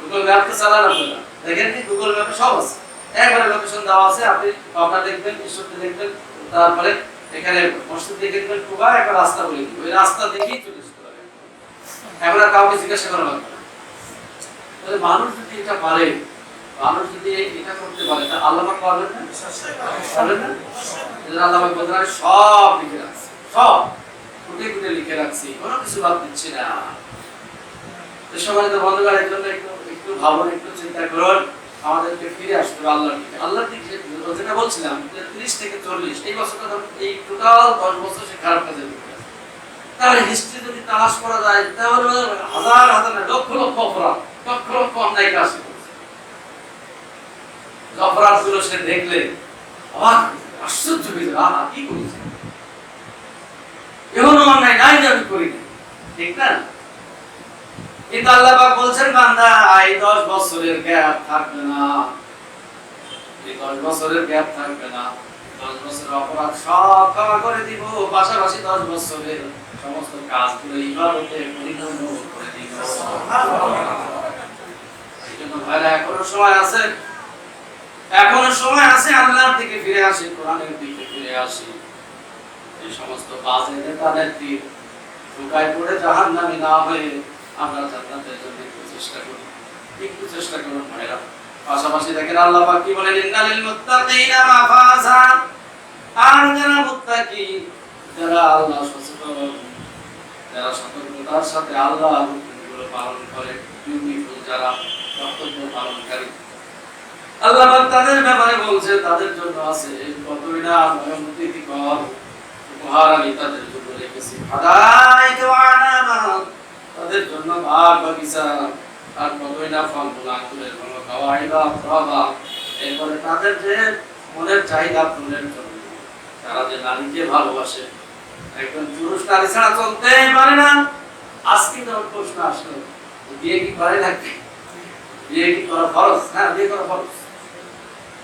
গুগল ম্যাপ তো চালান আপনারা, দেখেন কি গুগল ম্যাপে সব আছে, একবারে লোকেশন দেওয়া আছে। আপনি আপনারা দেখবেন, ঈশ্বরকে দেখবেন, তারপরে এখানে মসজিদ দেখে দেখবেন, কুবা একটা রাস্তা বলে দিই, ওই রাস্তা দেখেই চলে যেতে পারবে। এখন আর কাউকে জিজ্ঞাসা করা লাগবে না। তাহলে মানুষ যদি এটা পারে, মানুষ যদি এটা করতে পারে, তা আল্লাহ পাক পারবেন না? পারবেন না? আল্লাহ পাক বলেন সব লিখে রাখছি, সব খুঁটে খুঁটে লিখে রাখছি, কোনো কিছু বাদ দিচ্ছি না। তো সম্মানিত বন্ধুগণ, এর জন্য একটু ভাবুন, একটু চিন্তা করুন, আমাদেরকে ফিরে আসতে হবে আল্লাহর দিকে। আল্লাহর দিকে যেটা বলছিলাম, 30 থেকে 40 এই বছরটা, এই টোটাল 10 বছর সে খারাপ কাজে লিখে আছে। তার হিস্ট্রি যদি তালাশ করা যায়, তাহলে হাজার হাজার না, লক্ষ লক্ষ অপরাধ, লক্ষ লক্ষ অন্যায় কাজ করেছে। অপরাধগুলো সে দেখলে অবাক, আশ্চর্য হয়ে যাবে, আহা কি করেছে, এমন অন্যায় নাই যে আমি করিনি, ঠিক না? কিন্তু আল্লাহ পাক বলছেন, বান্দা এই 10 বছরের গ্যাপ থাকবে না, এই 10 বছরের গ্যাপ থাকবে না, 10 বছরের অপরাধ সব ক্ষমা করে দিব, পাশাপাশি 10 বছরের সমস্ত কাজগুলো ইবাদতে পরিণত করে দিব। সুবহানাল্লাহ। এইজন্য ভাইরা, এখনো সময় আছে, এখনো সময় আছে, আল্লাহর দিকে ফিরে আসি, কোরআনের দিকে ফিরে আসি। এই সমস্ত বাজে নেতাদেরকে ঢুকায় পড়ে জাহান্নামী না হয়ে আমরা জান্নাতের জন্য একটু চেষ্টা করি, একটু চেষ্টা করুন ভাইরা। পাশাপাশি দেখেন আল্লাহ পাক কি বলেন, ইন্নালিল মুত্তাকিনা মাফাজা, আর যারা মুত্তাকি, যারা আল্লাহ সচেতন, যারা সতর্কতার সাথে আল্লাহর হুকুমগুলো পালন করে, বিউটিফুল, যারা কর্তব্য পালনকারী, আল্লাহ পাক তাদের ব্যাপারে বলছে, তাদের জন্য আছে কতই না নয়নমুক্তিকর উপহার আমি তাদের জন্য রেখেছি, হাদাইকা ওয়া আনাবা, তাদের জন্য বাগ বাগিচা, আর কতই না ফলমূল, আঙ্গুরের ফল, কাওয়াইবা রাবা। এরপরে তাদের যে মনের চাহিদা পূরণের জন্য, তারা যে নারীকে ভালোবাসে, একজন পুরুষ নারী ছাড়া চলতেই পারে না। আজকে যখন প্রশ্ন আসলো, বিয়ে কি করে নাকি, বিয়ে কি করা ফরজ? হ্যাঁ, বিয়ে করা ফরজ,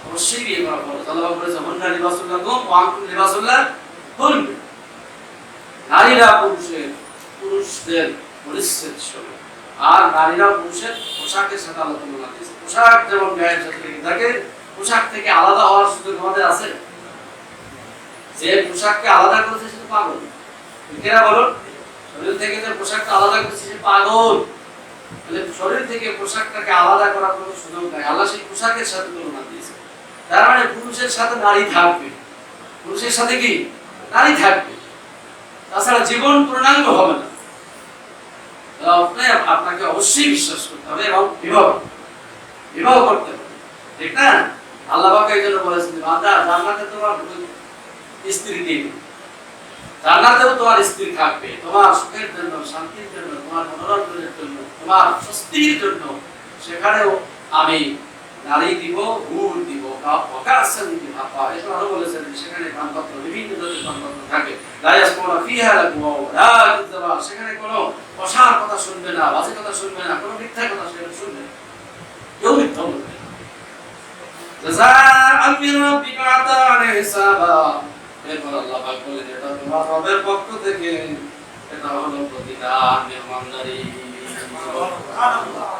অবশ্যই বিয়ে করা ফরজ। আল্লাহ বলেছে, হুন্না লিবাসুল লাকুম ওয়া আনতুম লিবাসুল লাহুন। নারীরা পুরুষদের পরিচ্ছদ স্বরূপ, আর নারীরা পুরুষের পোশাকের সাথে আলাদা তুলনা দিয়েছে। পোশাক যেমন গায়ের সাথে লেগে থাকে, পোশাক থেকে আলাদা হওয়ার সুযোগ আমাদের আছে? যে পোশাককে আলাদা করেছে সে পাগল। কেনা বলো, শরীর থেকে যে পোশাকটা আলাদা করেছে সে পাগল। তাহলে শরীর থেকে পোশাকটাকে আলাদা করার কোনো সুযোগ নাই, আল্লাহ সেই পোশাকের সাথে তুলনা দিয়েছে। তার মানে পুরুষের সাথে নারী থাকবে, পুরুষের সাথে কি নারী থাকবে, তাছাড়া জীবন পূর্ণাঙ্গ হবে না। আপনাকে অবশ্যই বিশ্বাস করতে হবে এবং বিবাহ করতে হবে, ঠিক না? আল্লাহ পাক এই জন্য বলেছেন, বান্দা জান্নাতে তোমার স্ত্রী দিবে, জান্নাতেও তোমার স্ত্রী থাকবে, তোমার সুখের জন্য, শান্তির জন্য, তোমার মনোরঞ্জনের জন্য, তোমার স্বস্তির জন্য সেখানেও আমি নারী দিব, হুর দিব, অকাশন দিব। এটা আরো বলেছেন সেখানে পানপত্র, বিভিন্ন ধরনের পানপত্র থাকে। লা ইয়াসমাউনা ফিহা লাগওয়া ওয়া লা কিযবা, সেখানে কোনো অসার কথা শুনবে না, বাজে কথা শুনবে না, কোনো মিথ্যা কথা সেখানে শুনবে না, কেউ মিথ্যা বলবে না। জাযাআন মিন রাব্বিকা আতাআন হিসাবা, এরপর আল্লাহ পাক বলেন এটা তোমার রবের পক্ষ থেকে, এটা হলো প্রতিদান, মেহমানদারি। সুবহানাল্লাহ।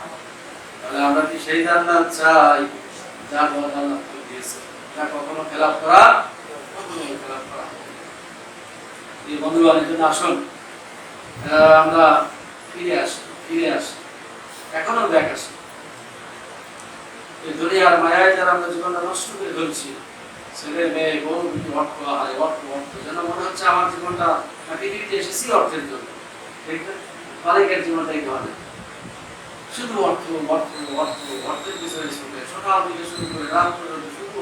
তাহলে আমরা কি সেই জান্নাত চাই যার কথা আল্লাহ দিয়েছে, যা কখনো খেলাপ করা, কখনো খেলাপ করা? এই বন্ধুগণের জন্য আসুন আমরা ফিরে আসি, এখনো ব্যাক আসি। এই দুনিয়ার মায়ায় যারা আমরা জীবনটা নষ্ট করে ফেলছি, ছেলে মেয়ে বউ বিটি, অর্থ আহারে অর্থ যেন মনে হচ্ছে আমার জীবনটা পৃথিবীতে এসেছি অর্থের জন্য, ঠিক না? অনেকের জীবনটাই ধরে শুধু অর্থের পিছনে ছুটে, সকাল থেকে শুরু করে রাত পর্যন্ত শুধু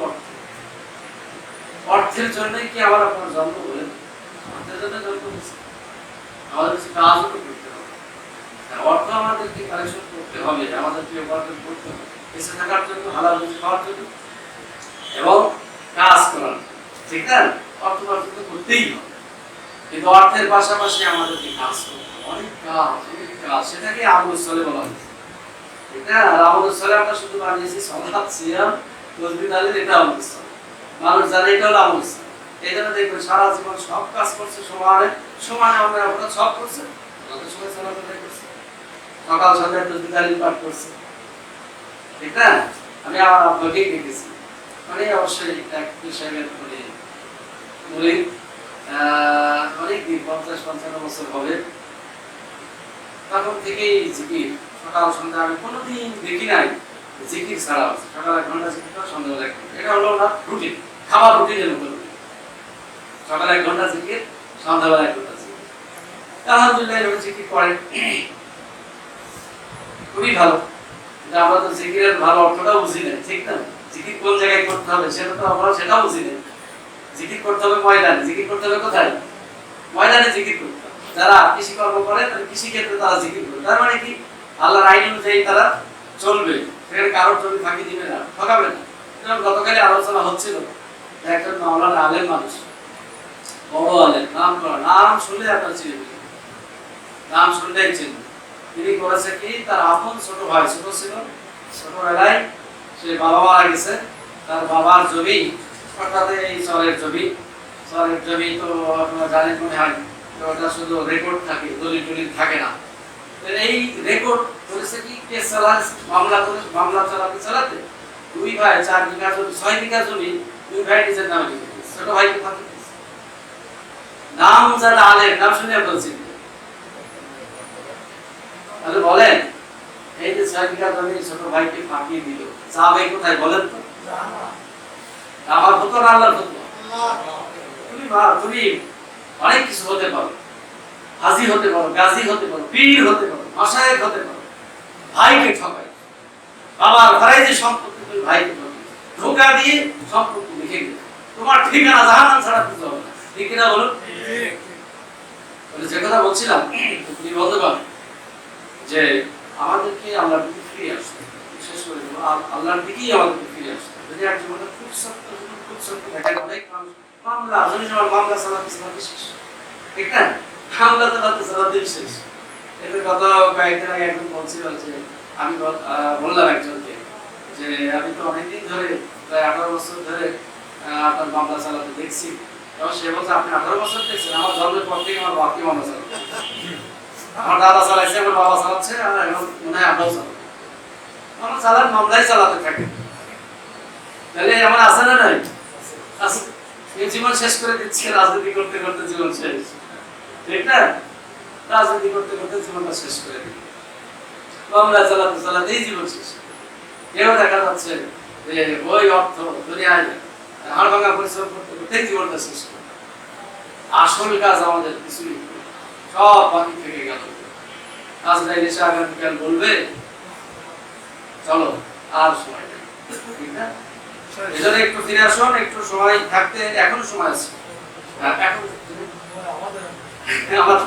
অর্থের জন্যই কি আমার আপনার জন্ম বলেন? অর্থের জন্য জন্ম হচ্ছে, আমাদের কিছু কাজও করতে হবে, অর্থ আমাদেরকে কালেকশন করতে হবে, আমাদেরকে উপার্জন করতে হবে বেঁচে থাকার জন্য, হালাল রুজি খাওয়ার জন্য এবং কাজ করার, ঠিক না? অর্থ উপার্জন তো করতেই হবে, কিন্তু অর্থের পাশাপাশি আমাদেরকে কাজ করতে হবে, অনেক কাজ, সেটাকে আমল চলে বলা হয়েছে, ঠিক না? আর আমল চলে আমরা শুধু বানিয়েছি সালাত, সিয়াম, তাসবিহ, তাহলিল, এটা আমল চলে, মানুষ জানে এটা হলো আমল চলে। এই জন্য দেখবেন সারা জীবন সব কাজ করছে সমানে আমরা আপনারা সব করছে, আমাদের সময় সালাত আদায় করছে, সকাল সন্ধ্যায় তাসবিহ তাহলিল পাঠ করছে, ঠিক না? আমি আমার আব্বাকে দেখেছি, মানে অবশ্যই এক সাহেবের মুরিদ, অনেক দিন 50-55 বছর হবে, তখন থেকেই জিকির, সকাল সন্ধ্যা আমি কোনোদিন দেখি নাই জিকির ছাড়া আছে। সকালে 1 ঘন্টা জিকির করে, সন্ধ্যাবেলা 1 ঘন্টা, এটা হলো না রুটিন, খাবার রুটিনের মতো, সকালে 1 ঘন্টা জিকির, সন্ধ্যাবেলা 1 ঘন্টা জিকির। আলহামদুলিল্লাহ এরকম জিকির করেন, খুবই ভালো। কিন্তু আমরা তো জিকিরের ভালো অর্থটাও বুঝি না, ঠিক না? জিকির কোন জায়গায় করতে হবে সেটা তো আমরা সেটাও বুঝি না। জিকির করতে হবে ময়দানে, জিকির করতে হবে কোথায়? ময়দানে জিকির করতে হবে। যারা কৃষি কর্ম করে তারা কৃষি ক্ষেত্রে তারা জিকির করে, তার মানে কি আল্লাহর আইন অনুযায়ী তারা চলবে, সেখানে কারোর জমি ফাঁকি দিবে না, ঠকাবে না। যেমন গতকালই আলোচনা হচ্ছিল, একজন মাওলানা আলেম মানুষ, বড় আলেম, নাম করা, নাম শুনলে আপনার চিনে, নাম শুনলেই চিনবে। তিনি করেছে কি, তার আপন ছোট ভাই, ছোট ছিল, ছোটবেলায় সে বাবা মারা গেছে, তার বাবার জমি হঠাৎ এই চরের জমি তো আপনারা জানেন মনে হয়, ওটা শুধু রেকর্ড থাকে, দলিল থাকে না। এই রেকর্ড করেছে কি, কেস মামলা চালাতে 2 ভাই 4 বিঘা জমি, 6 বিঘা জমি 2 ভাই নিজের নামে লিখে দিয়েছে, ছোট ভাইকে ফাঁকি দিয়েছে। নাম যারা আলেম, নাম শুনে বলছি, তাহলে বলেন এই যে 6 বিঘা জমি ছোট ভাইকে ফাঁকি দিল, যাবে কোথায় বলেন তো? আমার হতো না আল্লাহর হতো। তুমি অনেক কিছু হতে পারো, হাজি হতে পারো, গাজী হতে পারো, পীর হতে পারো, মাশায়েখ হতে পারো, ভাইকে ঠকাই, বাবার ফরাইজি সম্পত্তি তুমি ভাইকে ঠকাই, ধোঁকা দিয়ে সম্পত্তি লিখে দিও, তোমার ঠিকানা জাহান্নাম ছাড়া কিছু হবে না, ঠিক না বলুন? ঠিক। যে কথা বলছিলাম, তুমি বলতে পারো যে আমাদেরকে আল্লাহর দিকে ফিরে আসতে, বিশেষ করে আল্লাহর দিকেই আমাদেরকে ফিরে আসতে। যদি এক জীবনে খুব সত্য দেখেন, অনেক মানুষ মামলা, মামলা চালাতে শেষ, ঠিক না? মামলা চালাতে শেষ। এদের কথা কয়েকদিন আগে একজন বলছিল যে, আমি বললাম একজনকে যে আমি তো অনেকদিন ধরে, প্রায় 18 বছর ধরে আপনার মামলা চালাতে দেখছি, তখন সে বলছে আপনি 18 বছর দেখছেন, আমার জন্মের পর থেকে আমার বাপকে মনে চালাচ্ছে, আমার দাদা চালাইছে, আমার বাবা চালাচ্ছে, আর এখন মনে হয় আমরাও চালাবো। আমরা চালান মামলাই চালাতে থাকি, তাহলে আমার আছে না নাই? আছে। এই জীবন শেষ করে দিচ্ছে, রাজনীতি করতে করতে জীবন শেষ, ঠিক না? রাজনীতি করতে করতে জীবনটা শেষ করে দিল, মামলা চালাতে চালাতেই জীবন শেষ। কেউ দেখা যাচ্ছে যে ওই অর্থ দুনিয়ায় হাড় ভাঙা পরিশ্রম করতে করতে জীবনটা শেষ করে। আসল কাজ আমাদের কিছুই নেই, সব বাকি থেকে গেল। আজরাইল এসে আগামীকাল বলবে চলো আর সময় নেই, ঠিক না? এজন্য একটু ফিরে আসুন, একটু সময় থাকতে এখনো সময় আছে। এখন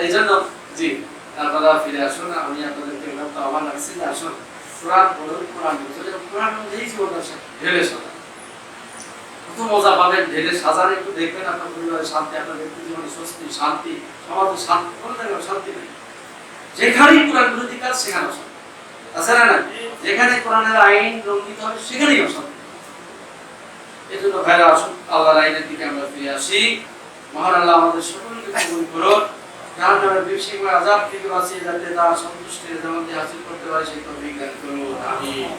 এই জন্য জি আপনারা ফিরে আসুন। আমি আপনাদেরকে একটা আহ্বান রাখছি যে আসুন কোরআন পড়ুন, কোরআন বুঝুন, কোরআন অনুযায়ী জীবনটা ঢেলে সাজান। কত মজা পাবেন ঢেলে সাজান, একটু দেখবেন আপনার পরিবারের শান্তি, আপনার ব্যক্তি জীবনে স্বস্তি, শান্তি, সমাজে শান্তি, কোনো জায়গায় শান্তি নেই। যেখানেই কোরআন বিরোধী কাজ সেখানে অশান্তি আছে না? না, যেখানে কোরআনের আইন লঙ্ঘিত হবে সেখানেই অশান্তি। এই জন্য ভাইরা আসুন আল্লাহর আইনের দিকে আমরা ফিরে আসি। মহান আল্লাহ আমাদের সকলকে কবুল করুন, জাহান্নামের বিভীষিকা আযাব থেকে বাঁচিয়ে যাতে তার সন্তুষ্টির জান্নাত হাসিল করতে পারে সেই তৌফিক দান করুন। আমিন।